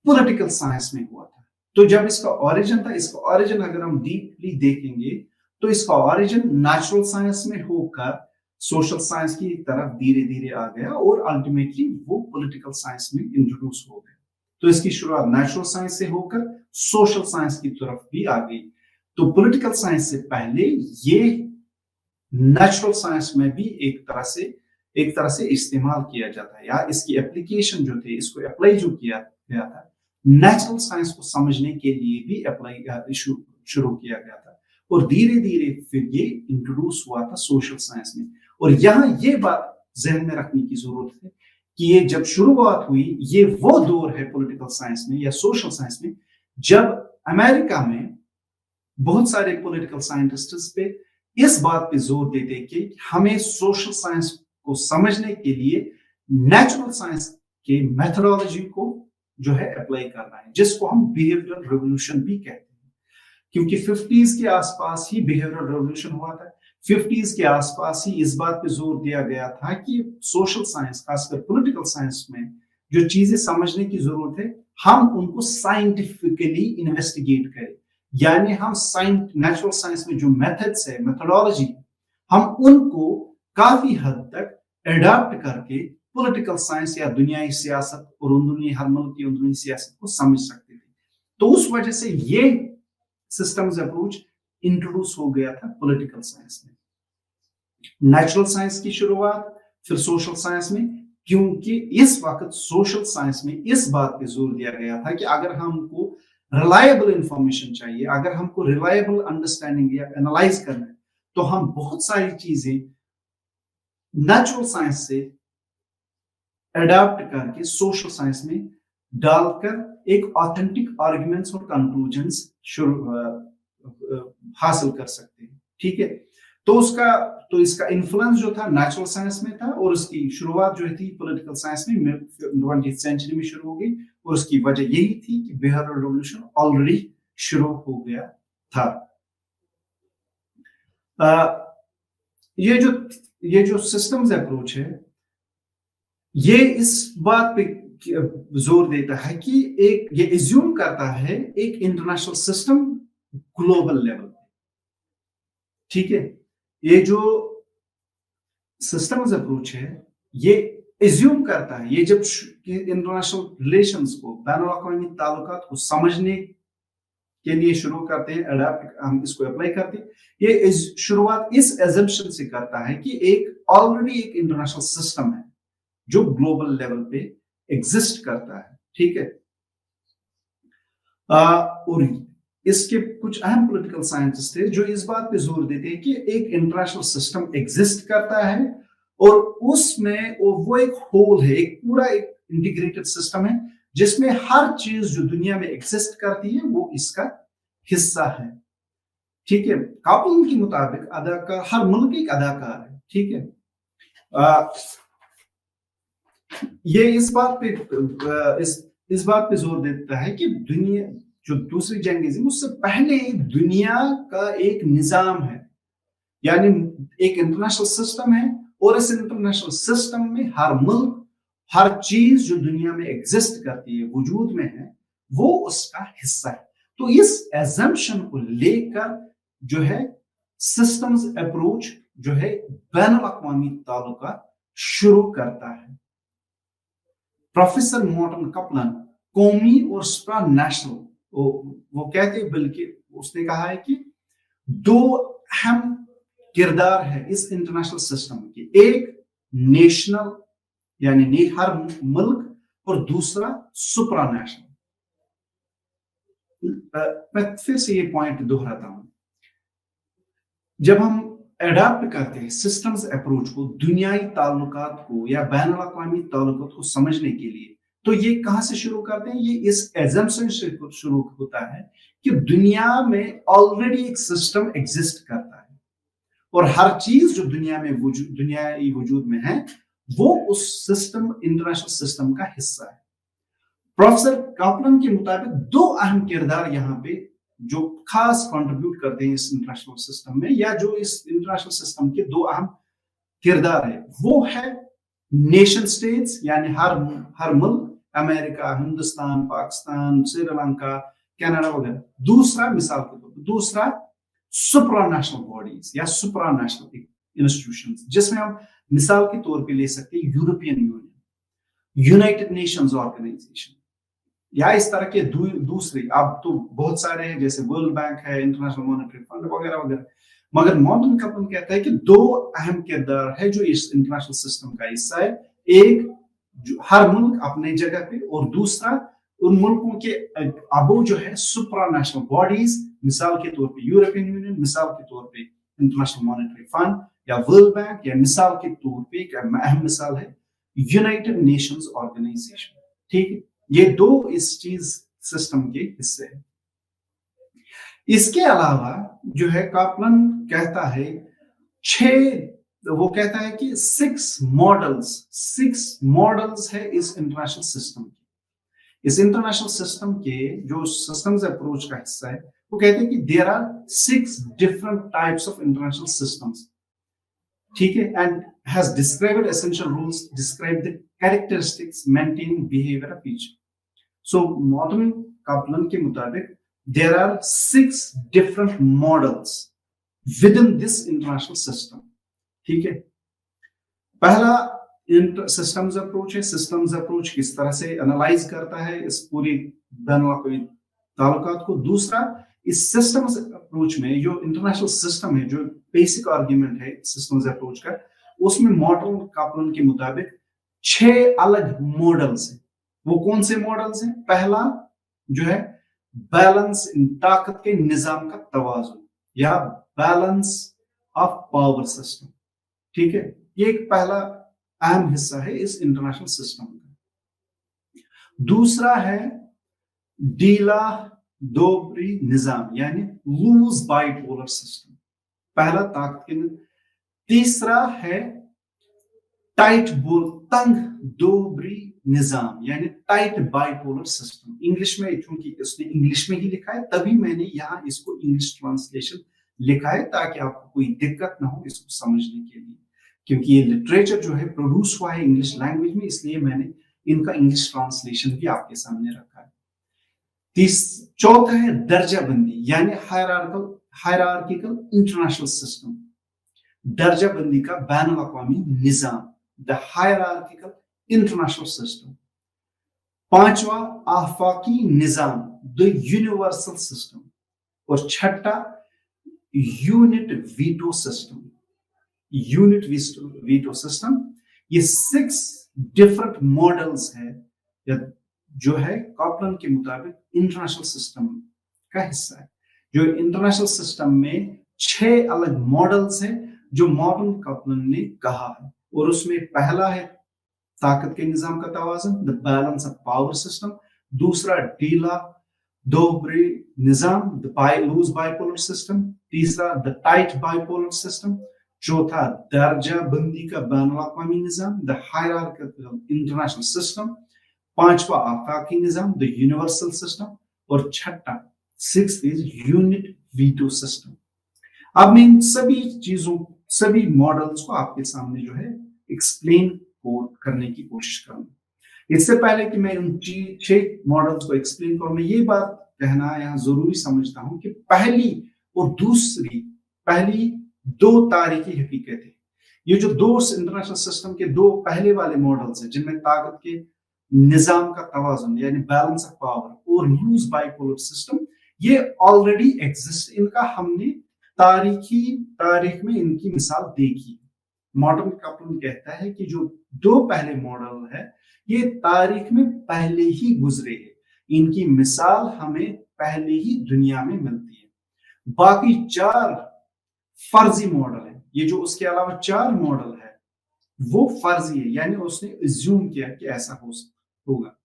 پولیٹیکل سائنس میں ہوا تھا. تو جب اس کا اوریجن تھا, اس کا اوریجن اگر ہم ڈیپلی دیکھیں گے تو اس کا اوریجن نیچرل سائنس میں ہو کر سوشل سائنس کی طرف دھیرے دھیرے آ گیا, اور الٹیمیٹلی وہ پولیٹیکل سائنس میں انٹروڈیوس ہو گیا. تو اس کی شروعات نیچرل سائنس سے ہو کر سوشل سائنس کی طرف بھی آ گئی. تو پولیٹیکل سائنس سے پہلے یہ نیچرل سائنس میں بھی ایک طرح سے استعمال کیا جاتا ہے, یا اس کی اپلیکیشن جو تھی, اس کو اپلائی جو کیا گیا تھا نیچرل سائنس کو سمجھنے کے لیے بھی اپلائی شروع کیا گیا تھا, اور دھیرے دھیرے پھر یہ انٹروڈیوس ہوا تھا سوشل سائنس میں. اور یہاں یہ بات ذہن میں رکھنے کی ضرورت ہے کہ یہ جب شروعات ہوئی, یہ وہ دور ہے پولیٹیکل سائنس میں یا سوشل سائنس میں جب امریکہ میں بہت سارے پولیٹیکل سائنٹسٹس پہ اس بات پہ زور دیتے کہ ہمیں سوشل سائنس کو سمجھنے کے لیے نیچرل سائنس کے میتھڈالوجی کو جو ہے اپلائی کرنا ہے, جس کو ہم بیہیویئرل ریولوشن بھی کہتے ہیں. کیونکہ 50s کے آس پاس ہی بیہیویئرل ریولوشن ہوا تھا, 50s کے آس پاس ہی اس بات پہ زور دیا گیا تھا کہ سوشل سائنس, خاص کر پولیٹیکل سائنس میں جو چیزیں سمجھنے کی ضرورت ہے, ہم ان کو سائنٹیفکلی انویسٹیگیٹ کریں. یعنی ہم نیچرل سائنس میں جو میتھڈس ہے, میتھڈالوجی, ہم ان کو کافی حد تک اڈاپٹ کر کے پولیٹیکل سائنس یا دنیائی سیاست اور ہر ملک کی اندرونی سیاست کو سمجھ سکتے تھے. تو اس وجہ سے یہ سسٹمز اپروچ انٹروڈیوس ہو گیا تھا پولیٹیکل سائنس میں. نیچرل سائنس کی شروعات پھر سوشل سائنس میں, کیونکہ اس وقت سوشل سائنس میں اس بات پہ زور دیا گیا تھا کہ اگر ہم کو ریلائبل انفارمیشن چاہیے, اگر ہم کو ریلائبل انڈرسٹینڈنگ یا انالائز کرنا ہے, تو ہم بہت ساری چیزیں نیچرل سائنس سے اڈاپٹ کر کے سوشل سائنس میں ڈال کر ایک آتھینٹک آرگومنٹس اور کنکلوژنس حاصل کر سکتے ہیں. ٹھیک ہے, तो इसका इन्फ्लुएंस जो था नेचुरल साइंस में था, और उसकी शुरुआत जो थी पॉलिटिकल साइंस में 20th सेंचुरी में शुरू हो गई, और उसकी वजह यही थी कि बिहेवियरल रिवॉल्यूशन ऑलरेडी शुरू हो गया था। ये जो सिस्टम्स अप्रोच है, ये इस बात पे जोर देता है कि ये एज्यूम करता है एक इंटरनेशनल सिस्टम ग्लोबल लेवल पे, ठीक है। ये जो सिस्टम्स अप्रोच है, ये एज्यूम करता है, ये जब इंटरनेशनल रिलेशंस को, बैनुल-अक़वामी ताल्लुकात को समझने के लिए शुरू करते हैं, हम इसको अप्लाई करते हैं, ये शुरुआत इस एजम्पशन से करता है कि ऑलरेडी एक इंटरनेशनल सिस्टम है जो ग्लोबल लेवल पे एग्जिस्ट करता है, ठीक है। और इसके कुछ अहम पॉलिटिकल साइंटिस्ट थे जो इस बात पे जोर देते हैं कि एक इंटरनेशनल सिस्टम एग्जिस्ट करता है, और उसमें वो एक होल है, एक पूरा एक इंटीग्रेटेड सिस्टम है जिसमें हर चीज जो दुनिया में एग्जिस्ट करती है वो इसका हिस्सा है, ठीक है। कापलन के मुताबिक अदाकार, हर मुल्क एक अदाकार है, ठीक है। ये इस बात पे जोर देता है कि दुनिया जो दूसरी जंग अज़ीम, उससे पहले दुनिया का एक निजाम है, यानी एक इंटरनेशनल सिस्टम है, और इस इंटरनेशनल सिस्टम में हर मुल्क, हर चीज जो दुनिया में एग्जिस्ट करती है, वजूद में है, वो उसका हिस्सा है। तो इस एजम्पशन को लेकर जो है सिस्टम्स अप्रोच जो है बैनुल-अक़वामी ताल्लुकात शुरू करता है। प्रोफेसर मॉर्टन कपलन कौमी और सुप्रा नेशनल, वो कहते, बल्कि उसने कहा है कि दो अहम किरदार है इस इंटरनेशनल सिस्टम की, एक नेशनल यानी हर मुल्क, और दूसरा सुप्रा नेशनल। मैं फिर से ये पॉइंट दोहराता हूं, जब हम एडाप्ट करते हैं सिस्टम्स अप्रोच को दुनियाई ताल्लुकात को या बैनुल-अक़वामी ताल्लुकात को समझने के लिए, तो ये कहां से शुरू करते हैं? ये इस एजम्पशन से शुरू होता है कि दुनिया में ऑलरेडी एक सिस्टम एग्जिस्ट करता है, और हर चीज जो दुनिया में दुनियाई वजूद में है वो उस सिस्टम, इंटरनेशनल सिस्टम का हिस्सा है। प्रोफेसर कापलन के मुताबिक दो अहम किरदार यहाँ पे जो खास कंट्रीब्यूट करते हैं इस इंटरनेशनल सिस्टम में, या जो इस इंटरनेशनल सिस्टम के दो अहम किरदार है, वो है नेशन स्टेट्स, यानी हर मुल्क, अमेरिका, हिंदुस्तान, पाकिस्तान, श्रीलंका, कनाडा वगैरह। दूसरा, मिसाल के तौर पर, दूसरा सुप्रानेशनल बॉडीज या सुप्रानेशनल इंस्टीट्यूशंस, जिसमें हम मिसाल के तौर पे ले सकते हैं European Union, United Nations organisation, या इस तरह के दूसरे, अब तो बहुत सारे हैं, जैसे वर्ल्ड बैंक है, इंटरनेशनल मॉनेटरी फंड वगैरह वगैरह। मगर मॉर्टन कपलन कहता है कि दो अहम किरदार है जो इस इंटरनेशनल सिस्टम का हिस्सा है, एक जो हर मुल्क अपने जगह पे, और दूसरा उन मुल्कों के अबो जो है सुप्रानेशनल बॉडीज, मिसाल के तौर पे यूरोपियन यूनियन, मिसाल के तौर पे इंटरनेशनल मॉनेटरी फंड या वर्ल्ड बैंक, या मिसाल के तौर पे एक अहम मिसाल है यूनाइटेड नेशंस ऑर्गेनाइजेशन, ठीक है। ये दो इस चीज सिस्टम के हिस्से हैं। इसके अलावा जो है कापलन कहता है वो कहता है कि 6 मॉडल्स है इस इंटरनेशनल सिस्टम के। इस इंटरनेशनल सिस्टम के जो सिस्टम्स अप्रोच का हिस्सा है, वो कहते हैं कि there are 6 different types of international systems, ठीक है, and has described essential rules, describe the characteristics, maintaining behaviour of each. So Morton Kaplan के मुताबिक there are 6 different models within this international system, ठीक है। पहला systems approach है। Systems approach किस तरह से एनालाइज करता है इस पूरी बैनुल-अक़वामी ताल्लुकात को। दूसरा, इस सिस्टम्स अप्रोच में जो इंटरनेशनल सिस्टम है, जो बेसिक आर्ग्यूमेंट है सिस्टम्स अप्रोच का, उसमें मॉर्टन कपलन के मुताबिक 6 अलग मॉडल्स हैं। वो कौन से मॉडल्स हैं? पहला जो है बैलेंस, ताकत के निजाम का तवाज़ुन या बैलेंस ऑफ पावर सिस्टम, ठीक है। ये एक पहला अहम हिस्सा है इस इंटरनेशनल सिस्टम का। दूसरा है डीला दोबरी निजाम, यानी लूज बाइपोलर सिस्टम, पहला ताकत के, तीसरा है टाइट बोल तंग दोबरी निजाम यानी टाइट बाइपोलर सिस्टम। इंग्लिश में, चूंकि उसने इंग्लिश में ही लिखा है तभी मैंने यहाँ इसको इंग्लिश ट्रांसलेशन लिखा है ताकि आपको कोई दिक्कत ना हो इसको समझने के लिए, क्योंकि ये लिटरेचर जो है प्रोड्यूस हुआ है इंग्लिश लैंग्वेज में, इसलिए मैंने इनका इंग्लिश ट्रांसलेशन भी आपके सामने रखा है। चौथा है दर्जा बंदी यानी हायरार्किकल इंटरनेशनल सिस्टम, दर्जा बंदी का बैनुल अक़वामी निजाम, द हायरार्किकल इंटरनेशनल सिस्टम। पांचवा आफाकी निजाम, द यूनिवर्सल सिस्टम। और छठा unit veto system, unit veto system. ये 6 डिफरेंट मॉडल्स है जो है कॉपलन के मुताबिक इंटरनेशनल सिस्टम का हिस्सा है। जो इंटरनेशनल सिस्टम में 6 अलग मॉडल्स हैं जो मॉडर्न कॉपलन ने कहा है, और उसमें पहला है ताकत के निजाम का तवाज़ुन, the balance of power system. दूसरा ढीला दोहरे निजाम, द लूज बाइपोलर सिस्टम। तीसरा द टाइट बाइपोलर सिस्टम। चौथा दर्जा बंदी का बैनुल अक़वामी निजाम, द हायरार्किकल इंटरनेशनल सिस्टम। पांचवा आफाकी निजाम, द यूनिवर्सल सिस्टम। और छठा 6th is unit veto system. अब मैं इन सभी चीजों, सभी मॉडल्स को आपके सामने जो है एक्सप्लेन करने की कोशिश करूंगा। इससे पहले कि मैं उन 6 मॉडल्स को एक्सप्लेन करूं, मैं ये बात कहना यहाँ जरूरी समझता हूं कि पहली 2 तारीखी हकीकत है। ये जो 2 इंटरनेशनल सिस्टम के 2 पहले वाले मॉडल्स हैं जिनमें ताकत के निजाम का तवाज़ुन यानी बैलेंस ऑफ पावर और लूज बाइपोलर सिस्टम, ये ऑलरेडी एग्जिस्ट। इनका हमने तारीख में इनकी मिसाल देखी। मॉडर्न कॉपलन कहता है कि जो 2 पहले मॉडल है ये तारीख में पहले ही गुजरे हैं, इनकी मिसाल हमें पहले ही दुनिया में मिलती है। बाकी 4 फर्जी मॉडल है, ये जो उसके अलावा 4 मॉडल है वो फर्जी है, यानी उसने अज्यूम किया कि ऐसा होगा।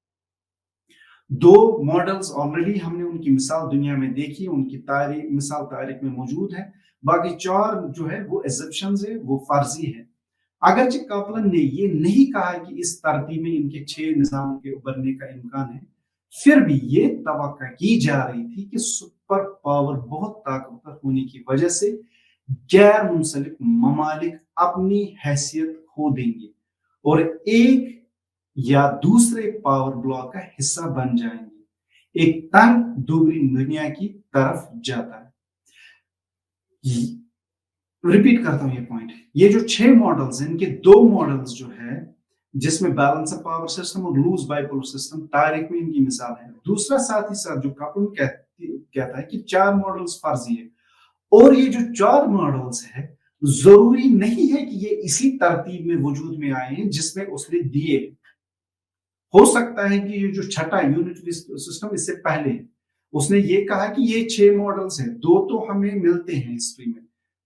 2 मॉडल्स ऑलरेडी हमने उनकी मिसाल दुनिया में देखी, उनकी मिसाल तारीख में मौजूद है। बाकी 4 जो है वो एजम्पशंस है, वो फर्जी है। अगरचे कॉपलन ने ये नहीं कहा कि इस तरतीब में इनके 6 निजामों के उभरने का इम्कान है, फिर भी ये तवक्का की जा रही थी कि सुपर पावर बहुत ताकतवर होने की वजह से गैर मुंसलिक ममालिक अपनी हैसियत खो देंगे और एक या दूसरे पावर ब्लॉक का हिस्सा बन जाएंगे, एक तंग दोहरी दुनिया की तरफ जाता है। रिपीट करता हूं ये पॉइंट, ये जो 6 मॉडल्स हैं, इनके 2 मॉडल्स जो है जिसमें बैलेंस ऑफ पावर सिस्टम और लूज बाइपोलर सिस्टम तारीख में इनकी मिसाल है। दूसरा साथ ही साथ जो कॉपलन कहता है कि 4 मॉडल्स फर्जी है, और ये जो 4 मॉडल्स है जरूरी नहीं है कि ये इसी तरतीब में वजूद में आए हैं जिसमें उसने दिए। हो सकता है कि ये जो छठा यूनिट सिस्टम इससे पहले है, उसने ये कहा कि ये 6 मॉडल्स हैं, 2 तो हमें मिलते हैं हिस्ट्री में,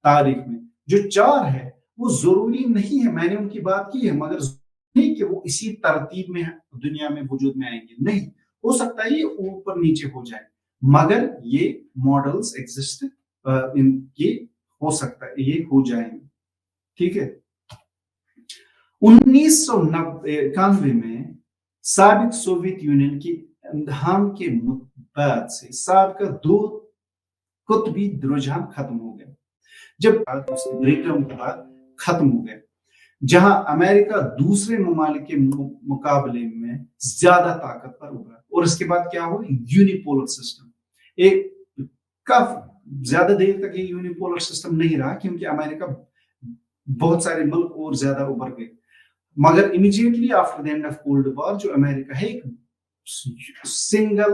तारीख में, जो 4 है वो जरूरी नहीं है, मैंने उनकी बात की है, मगर नहीं कि वो इसी तरतीब में दुनिया में वजूद में आएंगे, नहीं, हो सकता है ये ऊपर नीचे हो जाए, मगर ये मॉडल्स एग्जिस्ट, इनके हो सकता है ये हो जाएंगे। ठीक है। 1991 में साबिक सोवियत यूनियन की इंतहाम के बाद से साबिका 2 कुतबी रुझान खत्म हो गए, जब ब्रेकडाउन के बाद खत्म हो गए, जहां अमेरिका दूसरे ममालिक के मुकाबले में ज्यादा ताकतवर उभरा, और इसके बाद क्या हुआ, यूनिपोलर सिस्टम। एक काफी ज्यादा देर तक ये यूनिपोलर सिस्टम नहीं रहा क्योंकि अमेरिका बहुत सारे मुल्क और ज्यादा उभर गए, मगर immediately after the end of cold war जो अमेरिका है एक सिंगल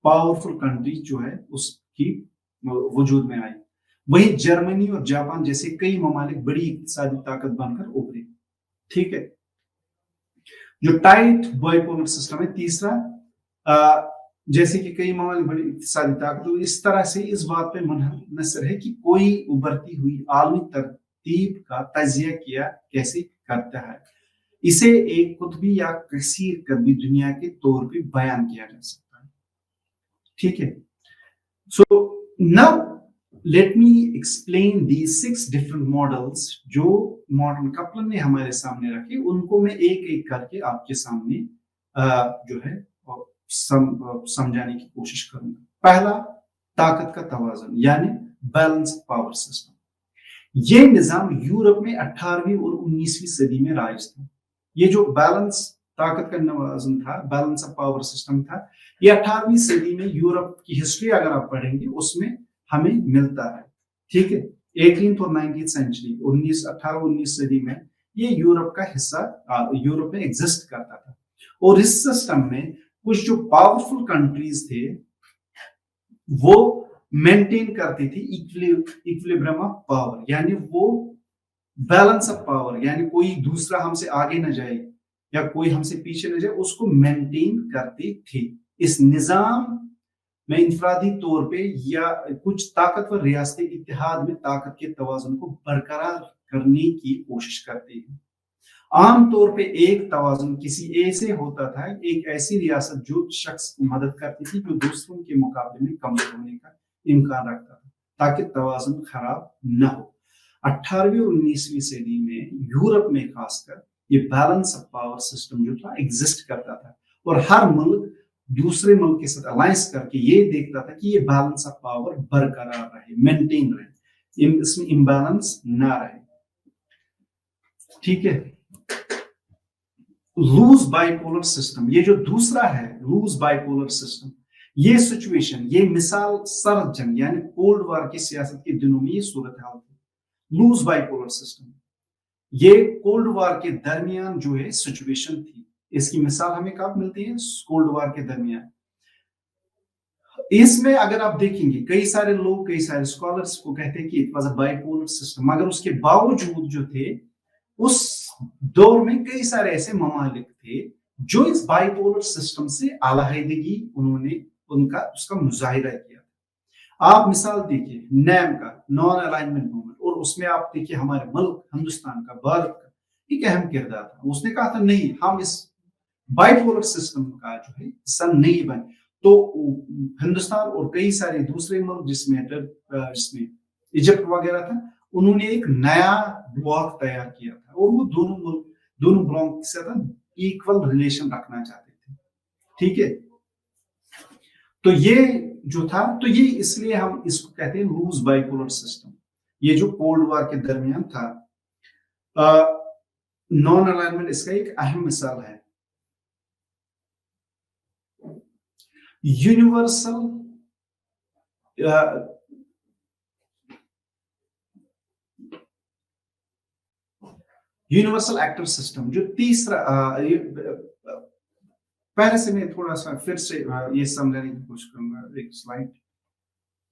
पावरफुल कंट्री जो है उसकी वजूद में आई। वहीं जर्मनी और जापान जैसे कई ममालिक बड़ी इक्तिसादी ताकत बनकर उभरे। ठीक है। जो टाइट बाइपोलर सिस्टम है तीसरा, जैसे कि कई ममालिक बड़ी इक्तिसादी ताकत, तो इस तरह से इस बात पे मुनहसर है कि कोई उभरती हुई आलमी तरतीब का तजिया किया कैसे करता है, इसे एक कुतबी या कसीर कतबी दुनिया के तौर पे बयान किया जा सकता है। ठीक है। So now let me explain the 6 different models जो मॉडर्न कपलन ने हमारे सामने रखे, उनको मैं एक एक करके आपके सामने जो है समझाने की कोशिश करूंगा। पहला, ताकत का तवाज़ुन यानी बैलेंस पावर सिस्टम। ये निजाम यूरोप में 18वीं और 19वीं सदी में राइज था। ये जो बैलेंस ताकत का तवाज़ुन था, बैलेंस ऑफ पावर सिस्टम था, ये 18वीं सदी में यूरोप की हिस्ट्री अगर आप पढ़ेंगे उसमें हमें मिलता है। ठीक है, 18th और 19th सेंचुरी 18 19 सदी में ये यूरोप का हिस्सा यूरोप में एग्जिस्ट करता था। और इस सिस्टम में कुछ जो पावरफुल कंट्रीज थे वो मेंटेन करती थी इक्विलिब्रियम ऑफ पावर, यानी वो बैलेंस ऑफ पावर, यानी कोई दूसरा हमसे आगे न जाए या कोई हमसे पीछे न जाए, उसको मेंटेन करती थी। इस निजाम में इंफरादी तौर पे या कुछ ताकतवर रियासतें इत्तेहाद में ताकत के तवाज़ुन को बरकरार करने की कोशिश करती है। आमतौर पे एक तवाज़ुन किसी ऐसे होता था, एक ऐसी रियासत जो शख्स को मदद करती थी जो दूसरों के मुकाबले में कमजोर होने का इम्कान रखता था, ताकि तवाज़ुन खराब न हो। 18वीं और 19वीं सदी में यूरोप में खासकर ये बैलेंस ऑफ पावर सिस्टम जो था एग्जिस्ट करता था, और हर मुल्क दूसरे मुल्क के साथ अलायंस करके ये देखता था कि ये बैलेंस ऑफ पावर बरकरार रहे, मेंटेन रहे, इसमें इम्बैलेंस ना रहे। ठीक है, लूज बाइपोलर सिस्टम, ये जो दूसरा है लूज बाइपोलर सिस्टम, ये सिचुएशन, ये मिसाल सर्द जंग यानी कोल्ड वार की सियासत के दिनों में ये सूरत हाल थी। लूज बाइपोलर सिस्टम ये कोल्ड वार के दरमियान जो है सिचुएशन थी। इसकी मिसाल हमें कब मिलती है? कोल्ड वार के दरमियान। इसमें अगर आप देखेंगे कई सारे लोग, कई सारे स्कॉलर्स को कहते हैं कि it was a bipolar system, मगर उसके बावजूद जो थे उस दौर में कई सारे ऐसे ममालिक थे जो इस बाइपोलर सिस्टम से अलहदगी उन्होंने उसका मुजाहिरा किया। आप मिसाल देखिए नैम का, नॉन अलाइनमेंट मूवमेंट, और उसमें आप देखिए हमारे मुल्क हिंदुस्तान का, भारत का एक अहम किरदार था। उसने कहा था नहीं, हम इस बाइपोलर सिस्टम का जो है हिस्सा नहीं बने। तो हिंदुस्तान और कई सारे दूसरे मुल्क जिसमें इजिप्ट वगैरह था, उन्होंने एक नया ब्लॉक तैयार किया था, और वो दोनों ब्लॉक के साथ इक्वल रिलेशन रखना चाहते थे। ठीक है, तो ये जो था, तो ये इसलिए हम इसको कहते हैं लूज बाइपोलर सिस्टम। ये जो कोल्ड वार के दरमियान था, नॉन अलाइनमेंट इसका एक अहम मिसाल है। यूनिवर्सल एक्टर सिस्टम जो तीसरा, पहले से मैं थोड़ा सा फिर से ये समझाने की कोशिश करूंगा। एक स्लाइड,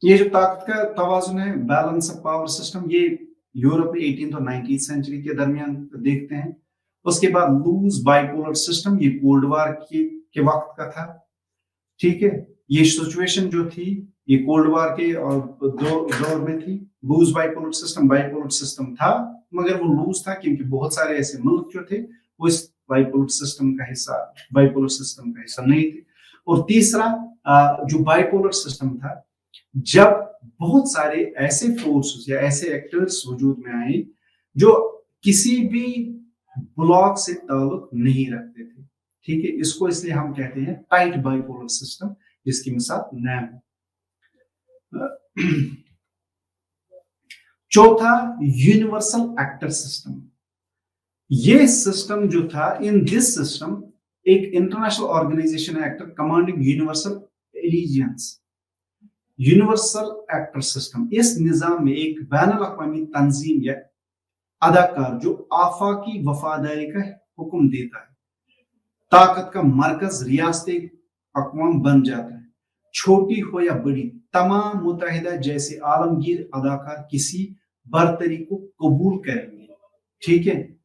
ये जो ताकत का तवाज़ुन है, बैलेंस ऑफ पावर सिस्टम, ये यूरोप में 18th और 19th सेंचुरी के दरमियान देखते हैं। उसके बाद लूज बाइपोलर सिस्टम, ये कोल्ड वार के वक्त का था। ठीक है, ये सिचुएशन जो थी ये कोल्ड वार के दौर में थी। लूज बाइपोलर सिस्टम था, मगर वो लूज था क्योंकि बहुत सारे ऐसे मुल्क जो थे वो इस बाइपोलर सिस्टम का हिस्सा नहीं थे। और तीसरा जो बाइपोलर सिस्टम था, जब बहुत सारे ऐसे फोर्सेस या ऐसे एक्टर्स वजूद में आए जो किसी भी ब्लॉक से ताल्लुक नहीं रखते थे। ठीक है, इसको इसलिए हम कहते हैं टाइट बाइपोलर सिस्टम, जिसकी मिसाल नैम है। चौथा, यूनिवर्सल एक्टर सिस्टम। ये सिस्टम जो था, इन दिस सिस्टम एक international organisation actor commanding universal allegiance, universal actor system. इस निजाम में एक बैनुल अक़वामी तंजीम या अदाकार जो आफाकी वफादारी का हुक्म देता है, ताकत का मरकज रियासत अक़वाम बन जाता है। छोटी हो या बड़ी, तमाम मुत्तहिदा जैसे आलमगीर अदाकार किसी बरतरी को कबूल करेंगे। ठीक है,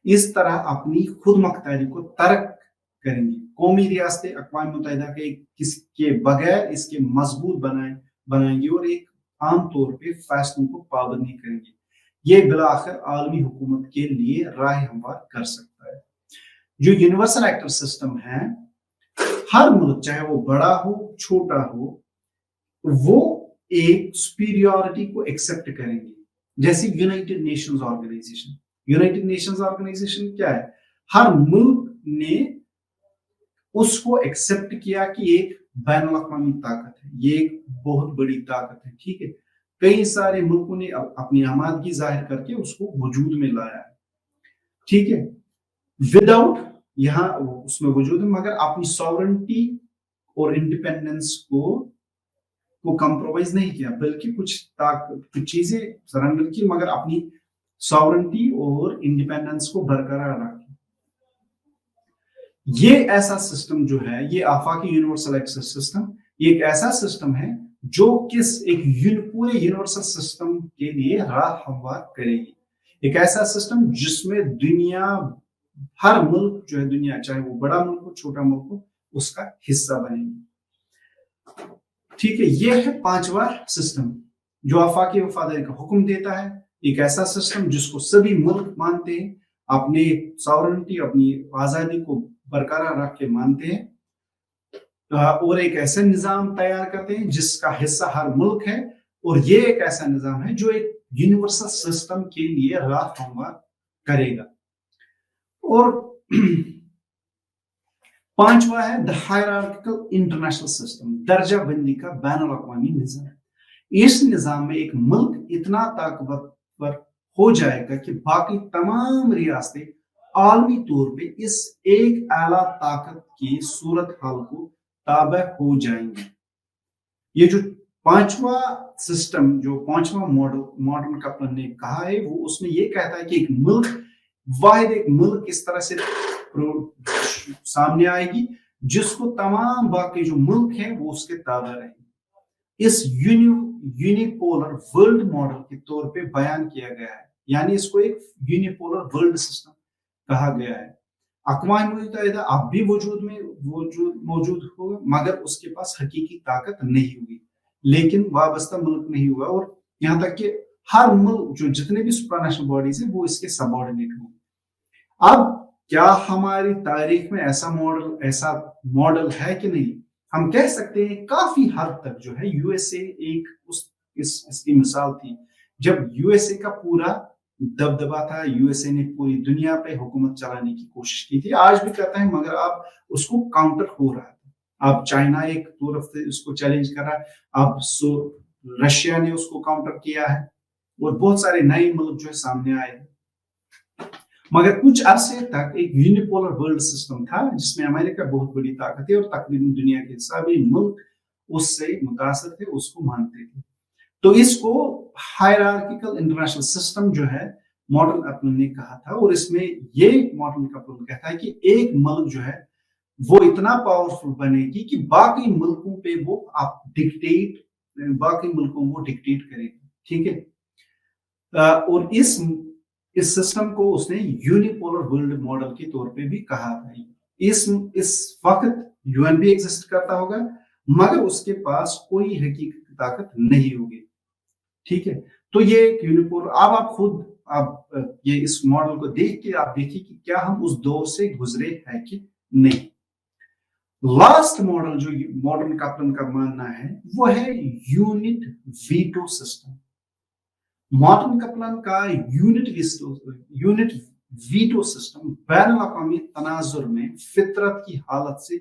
इस तरह अपनी खुद मुख्तारी को तर्क करेंगे। कौमी रियासतें अक़वाम मुत्तहिदा के बगैर इसके मजबूत बनाएंगे और एक आम तौर पे फैसलों को पाबंदी करेंगे। ये बिलाखिर आलमी हुकूमत के लिए राह हमवार कर सकता है। जो यूनिवर्सल एक्टर सिस्टम है, हर मुल्क चाहे वो बड़ा हो छोटा हो, वो एक सुपीरियरिटी को एक्सेप्ट करेंगे। जैसे यूनाइटेड नेशंस ऑर्गेनाइजेशन क्या है, हर मुल्क ने उसको एक्सेप्ट किया कि एक बैनुल अक़वामी ताकत है, ये एक बहुत बड़ी ताकत है, ठीक है। कई सारे मुल्कों ने अपनी आमादगी जाहिर करके उसको वजूद में लाया है, ठीक है। विदाउट यहाँ उसमें वजूद में, मगर अपनी सॉवरेंटी और इंडिपेंडेंस को कंप्रोमाइज नहीं किया, बल्कि कुछ चीजें सरेंडर की, मगर अपनी सॉवरेंटी और इंडिपेंडेंस को बरकरार रखी। ये ऐसा सिस्टम जो है, ये आफाकी यूनिवर्सल एक्सेस सिस्टम, ये एक ऐसा सिस्टम है जो एक पूरे यूनिवर्सल सिस्टम के लिए राह हमवार करेगी। एक ऐसा सिस्टम जिसमें दुनिया, हर मुल्क जो है दुनिया, चाहे वो बड़ा मुल्क हो छोटा मुल्क हो, उसका हिस्सा बनेगी, ठीक है। ये है पांचवा सिस्टम जो आफाकी वफादारी का हुक्म देता है। एक ऐसा सिस्टम जिसको सभी मुल्क मानते हैं, अपने सॉवरेंटी, अपनी आजादी को बरकरार रख के मानते हैं, और एक ऐसा निजाम तैयार करते हैं जिसका हिस्सा हर मुल्क है। और ये एक ऐसा निजाम है जो एक यूनिवर्सल सिस्टम के लिए राह हमवार करेगा। और पांचवा है द हायरार्किकल इंटरनेशनल सिस्टम, दर्जा बंदी का बैनुल अक़वामी निजाम। इस निजाम में एक मुल्क इतना ताकतवर हो जाएगा कि बाकी तमाम रियासतें आलमी तौर पे इस एक आला ताकत की सूरत हाल को ताबे हो जाएंगे। ये जो पांचवा सिस्टम, जो पांचवा मॉडर्न कपलन ने कहा है, वो उसमें ये कहता है कि एक मुल्क इस तरह से सामने आएगी जिसको तमाम बाकी जो मुल्क हैं वो उसके ताबे रहेंगे। इस यूनिपोलर वर्ल्ड मॉडल के तौर पे बयान किया गया है, यानी इसको एक यूनिपोलर वर्ल्ड सिस्टम कहा गया है। अक़वाम मुत्तहिदा अब भी मौजूद होगा, मगर उसके पास हकीकी ताकत नहीं होगी, लेकिन वाबस्ता मुल्क नहीं हुआ, और यहाँ तक कि हर मुल्क जो जितने भी सुप्रानेशनल बॉडीज है वो इसके सबऑर्डिनेट होंगे। अब क्या हमारी तारीख में ऐसा मॉडल है कि नहीं? हम कह सकते हैं काफी हद तक जो है यूएसए एक इसकी मिसाल थी। जब यूएसए का पूरा दबदबा था, यूएसए ने पूरी दुनिया पे हुकूमत चलाने की कोशिश की थी, आज भी करता है, मगर अब उसको काउंटर हो रहा था। अब चाइना एक तरफ से उसको चैलेंज कर रहा है, अब रशिया ने उसको काउंटर किया है, और बहुत सारे नए मुल्क जो है सामने आए हैं। मगर कुछ अरसे तक एक यूनिपोलर वर्ल्ड सिस्टम था जिसमें अमेरिका बहुत बड़ी ताकत है और तकरीबन दुनिया के सभी मुल्क उससे मुतासर थे, उसको मानते थे। तो इसको हायरार्किकल इंटरनेशनल सिस्टम जो है मॉडर्न कपलन ने कहा था, और इसमें ये मॉडर्न कपलन कहता है कि एक मुल्क जो है वो इतना पावरफुल बनेगी कि बाकी मुल्कों पे वो बाकी मुल्कों को डिक्टेट करेगी, ठीक है। और इस सिस्टम को उसने यूनिपोलर वर्ल्ड मॉडल के तौर पे भी कहा था। इस वक्त यूएन भी एग्जिस्ट करता होगा, मगर उसके पास कोई हकीकी ताकत नहीं होगी, ठीक है। तो ये एक यूनिपोलर, आप ये इस मॉडल को देख के आप देखिए कि क्या हम उस दौर से गुजरे हैं कि नहीं। लास्ट मॉडल जो मॉडर्न कपलन का मानना है वो है unit veto system. Modern Kaplan का यूनिट वीटो सिस्टम बैनुल अक़वामी तनाजुर में फितरत की हालत से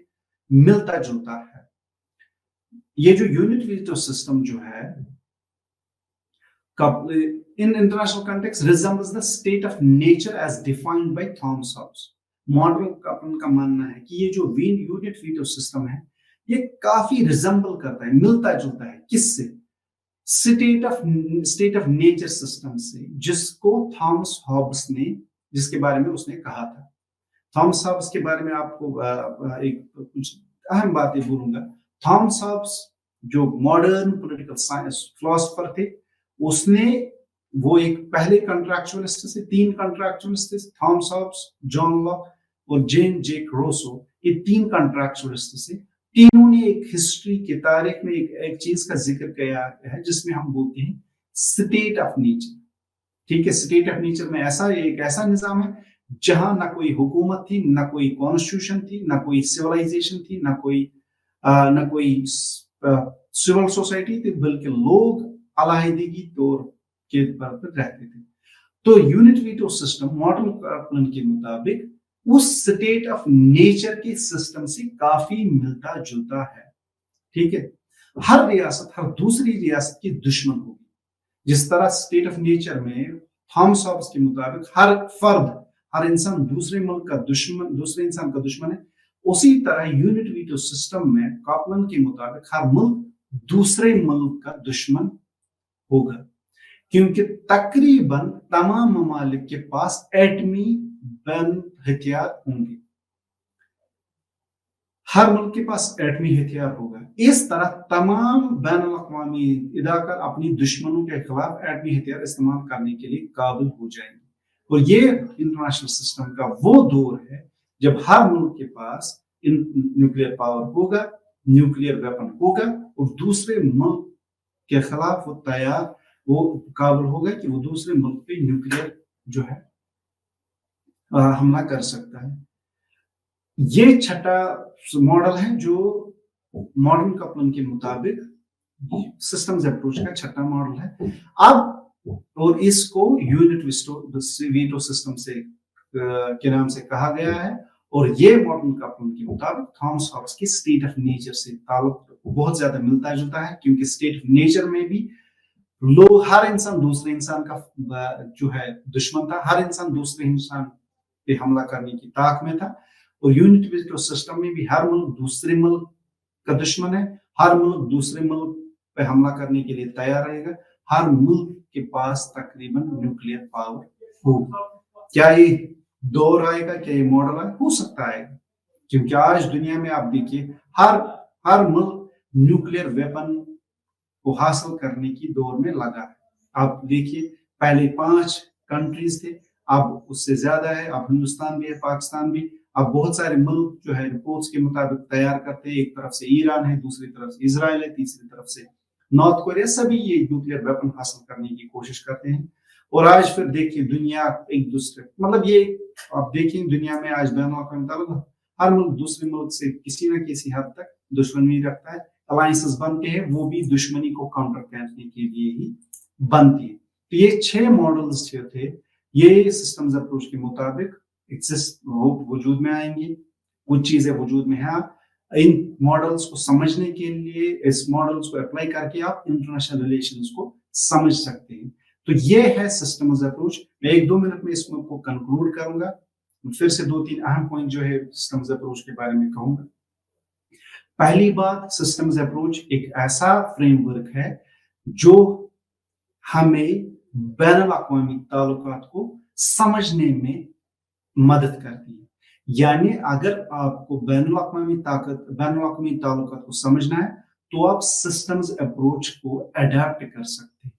मिलता जुलता है। ये जो यूनिट वीटो सिस्टम जो है in international context resembles the state of nature as defined by Thomas Hobbes। Morton Kaplan का मानना है कि ये जो यूनिट वीटो सिस्टम है ये काफी रिजेंबल करता है, मिलता जुलता है, किससे? स्टेट ऑफ नेचर सिस्टम से, जिसको थॉमस हॉब्स ने, जिसके बारे में उसने कहा था। थॉमस हॉब्स के बारे में आपको एक कुछ अहम बातें बोलूंगा। थॉमस हॉब्स जो मॉडर्न पॉलिटिकल साइंस फिलोसोफर थे, उसने वो एक पहले कॉन्ट्रैक्चुअलिस्ट से, 3 कॉन्ट्रैक्चुअलिस्ट थे, थॉमस हॉब्स, जॉन लॉक और जेन जैक रोसो। ये 3 कॉन्ट्रैक्चुअलिस्ट से, तीनों ने एक हिस्ट्री की तारीख में एक चीज का जिक्र किया है जिसमें हम बोलते हैं स्टेट ऑफ नेचर, ठीक है। स्टेट ऑफ नेचर में एक ऐसा निजाम है जहां ना कोई हुकूमत थी, ना कोई कॉन्स्टिट्यूशन थी, ना कोई सिविलाइजेशन थी, ना कोई सिविल सोसाइटी थी, बल्कि लोग अलहदगी तौर के पर रहते थे। तो यूनिट वीटो सिस्टम मॉडर्न कापलन के मुताबिक उस स्टेट ऑफ नेचर के सिस्टम से काफी मिलता जुलता है। ठीक है, हर रियासत हर दूसरी रियासत की दुश्मन होगी। जिस तरह स्टेट ऑफ नेचर में थॉमस हॉब्स के मुताबिक हर फर्द हर इंसान दूसरे मुल्क का दुश्मन, दूसरे इंसान का दुश्मन है, उसी तरह यूनिट वीटो सिस्टम में कापलन के मुताबिक हर मुल्क दूसरे मुल्क का दुश्मन होगा, क्योंकि तकरीबन तमाम ममालिक के पास एटमी बम हथियार होंगे। हर मुल्क के पास एटमी हथियार होगा। इस तरह तमाम बैनुल-अक़वामी इदारा अपनी दुश्मनों के खिलाफ एटमी हथियार इस्तेमाल करने के लिए काबिल हो जाएंगे। और ये इंटरनेशनल सिस्टम का वो दौर है जब हर मुल्क के पास न्यूक्लियर पावर होगा, न्यूक्लियर वेपन होगा, और दूसरे मुल्क के खिलाफ वो तैयार, वो काबिल होगा कि वो दूसरे मुल्क पे न्यूक्लियर जो है हमला कर सकता है। ये छठा मॉडल है जो मॉडर्न कपलन के मुताबिक सिस्टम्स अप्रोच का छठा मॉडल है। अब और इसको यूनिट वीटो सिस्टम से के नाम से कहा गया है। और ये मॉडर्न कपलन के मुताबिक थॉमस हॉब्स की स्टेट ऑफ नेचर से ताल्लुक बहुत ज्यादा मिलता जुलता है, क्योंकि स्टेट ऑफ नेचर में भी लोग, हर इंसान दूसरे इंसान का जो है दुश्मन था, हर इंसान दूसरे इंसान पे हमला करने की ताक में था। और यूनिट वीटो सिस्टम में भी हर मुल्क दूसरे मुल्क का दुश्मन है, हर मुल्क दूसरे मुल्क पे हमला करने के लिए तैयार रहेगा, हर मुल्क के पास तकरीबन न्यूक्लियर पावर होगी। क्या ये दौर आएगा, क्या ये मॉडल है? हो सकता है, क्योंकि आज दुनिया में आप देखिए हर मुल्क न्यूक्लियर वेपन को हासिल करने की दौर में लगा है। आप देखिए पहले 5 कंट्रीज थे, अब उससे ज्यादा है, अब हिंदुस्तान भी है, पाकिस्तान भी, अब बहुत सारे मुल्क जो है रिपोर्ट्स के मुताबिक तैयार करते हैं। एक तरफ से ईरान है, दूसरी तरफ से इजराइल है, तीसरी तरफ से नॉर्थ कोरिया, सभी ये न्यूक्लियर वेपन हासिल करने की कोशिश करते हैं। और आज फिर देखिए दुनिया एक दूसरे, मतलब ये आप देखिए दुनिया में आज बैनुल-अक़वामी ताल्लुक, हर मुल्क दूसरे मुल्क से किसी न किसी हद तक दुश्मनी रखता है, अलायंसेस बनते हैं, वो भी दुश्मनी को काउंटर करने के लिए ही बनती है। तो ये 6 मॉडल्स जो थे, ये सिस्टम्स अप्रोच के मुताबिक एग्जिस्ट वजूद में आएंगी। कुछ चीजें वजूद में है, इन मॉडल्स को समझने के लिए, इस मॉडल्स को अप्लाई करके आप इंटरनेशनल रिलेशंस को समझ सकते हैं। तो ये है सिस्टम्स अप्रोच। मैं 1-2 मिनट में इसको कंक्लूड करूंगा, फिर से 2-3 अहम पॉइंट जो है सिस्टम्स अप्रोच के बारे में कहूंगा। पहली बात, सिस्टम्स अप्रोच एक ऐसा फ्रेमवर्क है जो हमें बैनुल-अक़वामी ताल्लुकात को समझने में मदद करती है। यानी अगर आपको बैनुल-अक़वामी ताल्लुकात को समझना है तो आप सिस्टम्स अप्रोच को अडॉप्ट कर सकते हैं।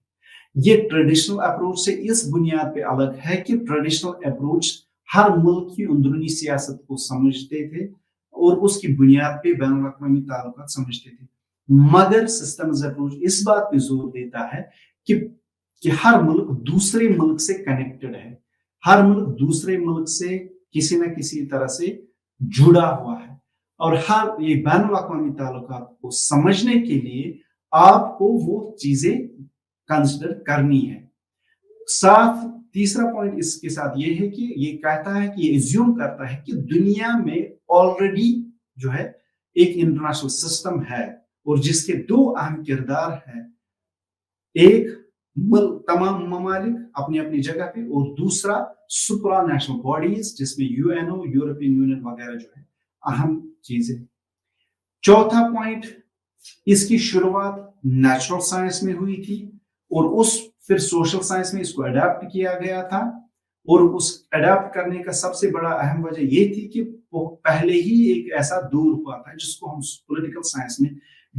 ये ट्रेडिशनल अप्रोच से इस बुनियाद पे अलग है कि ट्रेडिशनल अप्रोच हर मुल्क की अंदरूनी सियासत को समझते थे और उसकी बुनियाद पे बैनुल-अक़वामी ताल्लुकात समझते थे, मगर सिस्टम्स अप्रोच इस बात पे जोर देता है कि हर मुल्क दूसरे मुल्क से कनेक्टेड है, हर मुल्क दूसरे मुल्क से किसी न किसी तरह से जुड़ा हुआ है, और हर ये बैनुल-अक़वामी ताल्लुकात को समझने के लिए आपको वो चीजें कंसिडर करनी है। साथ तीसरा पॉइंट इसके साथ ये है कि ये कहता है कि ये एज्यूम करता है कि दुनिया में ऑलरेडी जो है एक इंटरनेशनल सिस्टम है और जिसके 2 अहम किरदार हैं, एक तमाम ममालिक अपनी अपनी जगह पे, और दूसरा सुप्रा नेशनल बॉडीज जिसमें यूएनओ, यूरोपियन यूनियन वगैरह जो है अहम चीजें। चौथा पॉइंट, इसकी शुरुआत नेचुरल साइंस में हुई थी और फिर सोशल साइंस में इसको अडॉप्ट किया गया था, और उस अडॉप्ट करने का सबसे बड़ा अहम वजह ये थी कि पहले ही एक ऐसा दौर हुआ था जिसको हम पॉलिटिकल साइंस में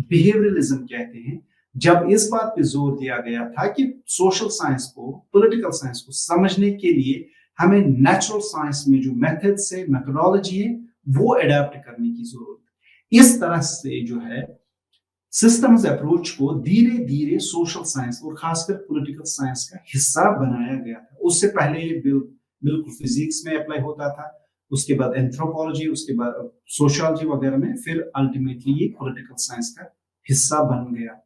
बिहेवियरलिज्म कहते हैं, जब इस बात पे जोर दिया गया था कि सोशल साइंस को, पॉलिटिकल साइंस को समझने के लिए हमें नेचुरल साइंस में जो मेथड्स है, मेथोडोलॉजी है, वो अडॉप्ट करने की जरूरत है। इस तरह से जो है सिस्टम्स अप्रोच को धीरे धीरे सोशल साइंस और खासकर पॉलिटिकल साइंस का हिस्सा बनाया गया था। उससे पहले बिल्कुल फिजिक्स में अप्लाई होता था, उसके बाद एंथ्रोपोलॉजी, उसके बाद सोशियोलॉजी वगैरह में, फिर अल्टीमेटली ये पॉलिटिकल साइंस का हिस्सा बन गया।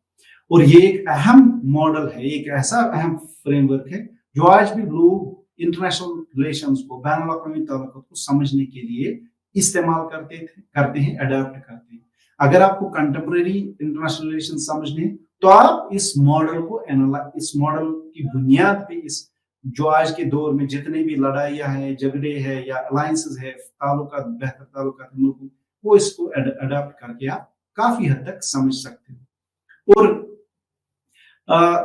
और ये एक अहम मॉडल है, एक ऐसा अहम फ्रेमवर्क है जो आज भी लोग इंटरनेशनल रिलेशंस को, बैनुल अक़वामी ताल्लुकात को समझने के लिए इस्तेमाल करते हैं, अडॉप्ट करते हैं। अगर आपको कंटेम्परेरी इंटरनेशनल रिलेशन समझने तो आप इस मॉडल को इस मॉडल की बुनियाद पे, इस जो आज के दौर में जितने भी लड़ाइयाँ हैं, झगड़े हैं या अलायंसेस है, ताल्लुकात, बेहतर ताल्लुकात मुल्कों, वो इसको अडॉप्ट करके आप काफी हद तक समझ सकते हो। और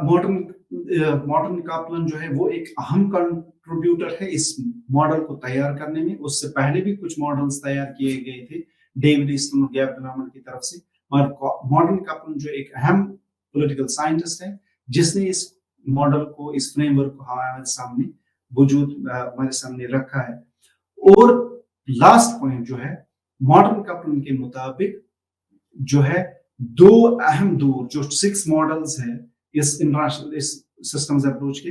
मॉर्टन कापलन जो है वो एक अहम कंट्रीब्यूटर है इस मॉडल को तैयार करने में। उससे पहले भी कुछ मॉडल्स तैयार किए गए थे डेविड ईस्टन और गैब ब्राह्मण की तरफ से, मगर मॉर्टन कापलन जो एक अहम पॉलिटिकल साइंटिस्ट है जिसने इस मॉडल को, इस फ्रेमवर्क को हमारे सामने रखा है। और लास्ट पॉइंट जो है, मॉर्टन कापलन के मुताबिक जो है दो अहम दूर जो 6 मॉडल्स है इस इंटरनेशनल इस सिस्टम्स अप्रोच के,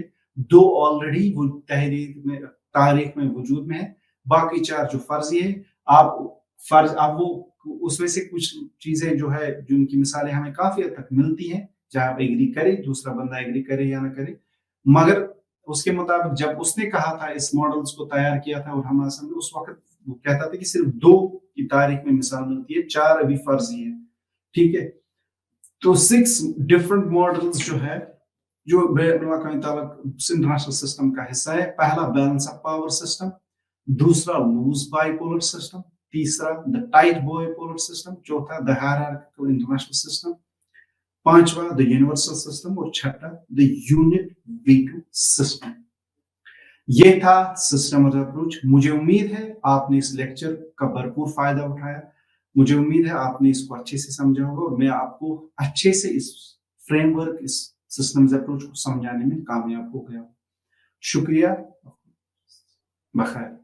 2 ऑलरेडी वो तारीख में वजूद में है, बाकी 4 जो फर्जी है। आप वो उसमें से कुछ चीजें जो है जिनकी मिसालें हमें काफी हद तक मिलती हैं, चाहे आप एग्री करें, दूसरा बंदा एग्री करे या ना करे, मगर उसके मुताबिक जब उसने कहा था, इस मॉडल्स को तैयार किया था और हमारे सामने, उस वक्त वो कहता था कि सिर्फ 2 की तारीख में मिसाल मिलती है, 4 अभी फर्जी है। ठीक है, तो 6 डिफरेंट मॉडल्स जो है जो इंटरनेशनल सिस्टम का हिस्सा है। पहला बैलेंस ऑफ पावर सिस्टम, दूसरा लूज बाइपोलर सिस्टम, तीसरा द टाइट बाइपोलर सिस्टम, चौथा द हायरार्किकल इंटरनेशनल सिस्टम, पांचवा द यूनिवर्सल सिस्टम और छठा द यूनिट वीटो सिस्टम। ये था सिस्टम अप्रोच। मुझे उम्मीद है आपने इस लेक्चर का भरपूर फायदा उठाया। मुझे उम्मीद है आपने इसको अच्छे से समझा होगा और मैं आपको अच्छे से इस फ्रेमवर्क, इस सिस्टम्स अप्रोच को समझाने में कामयाब हो गया। शुक्रिया, बखैर।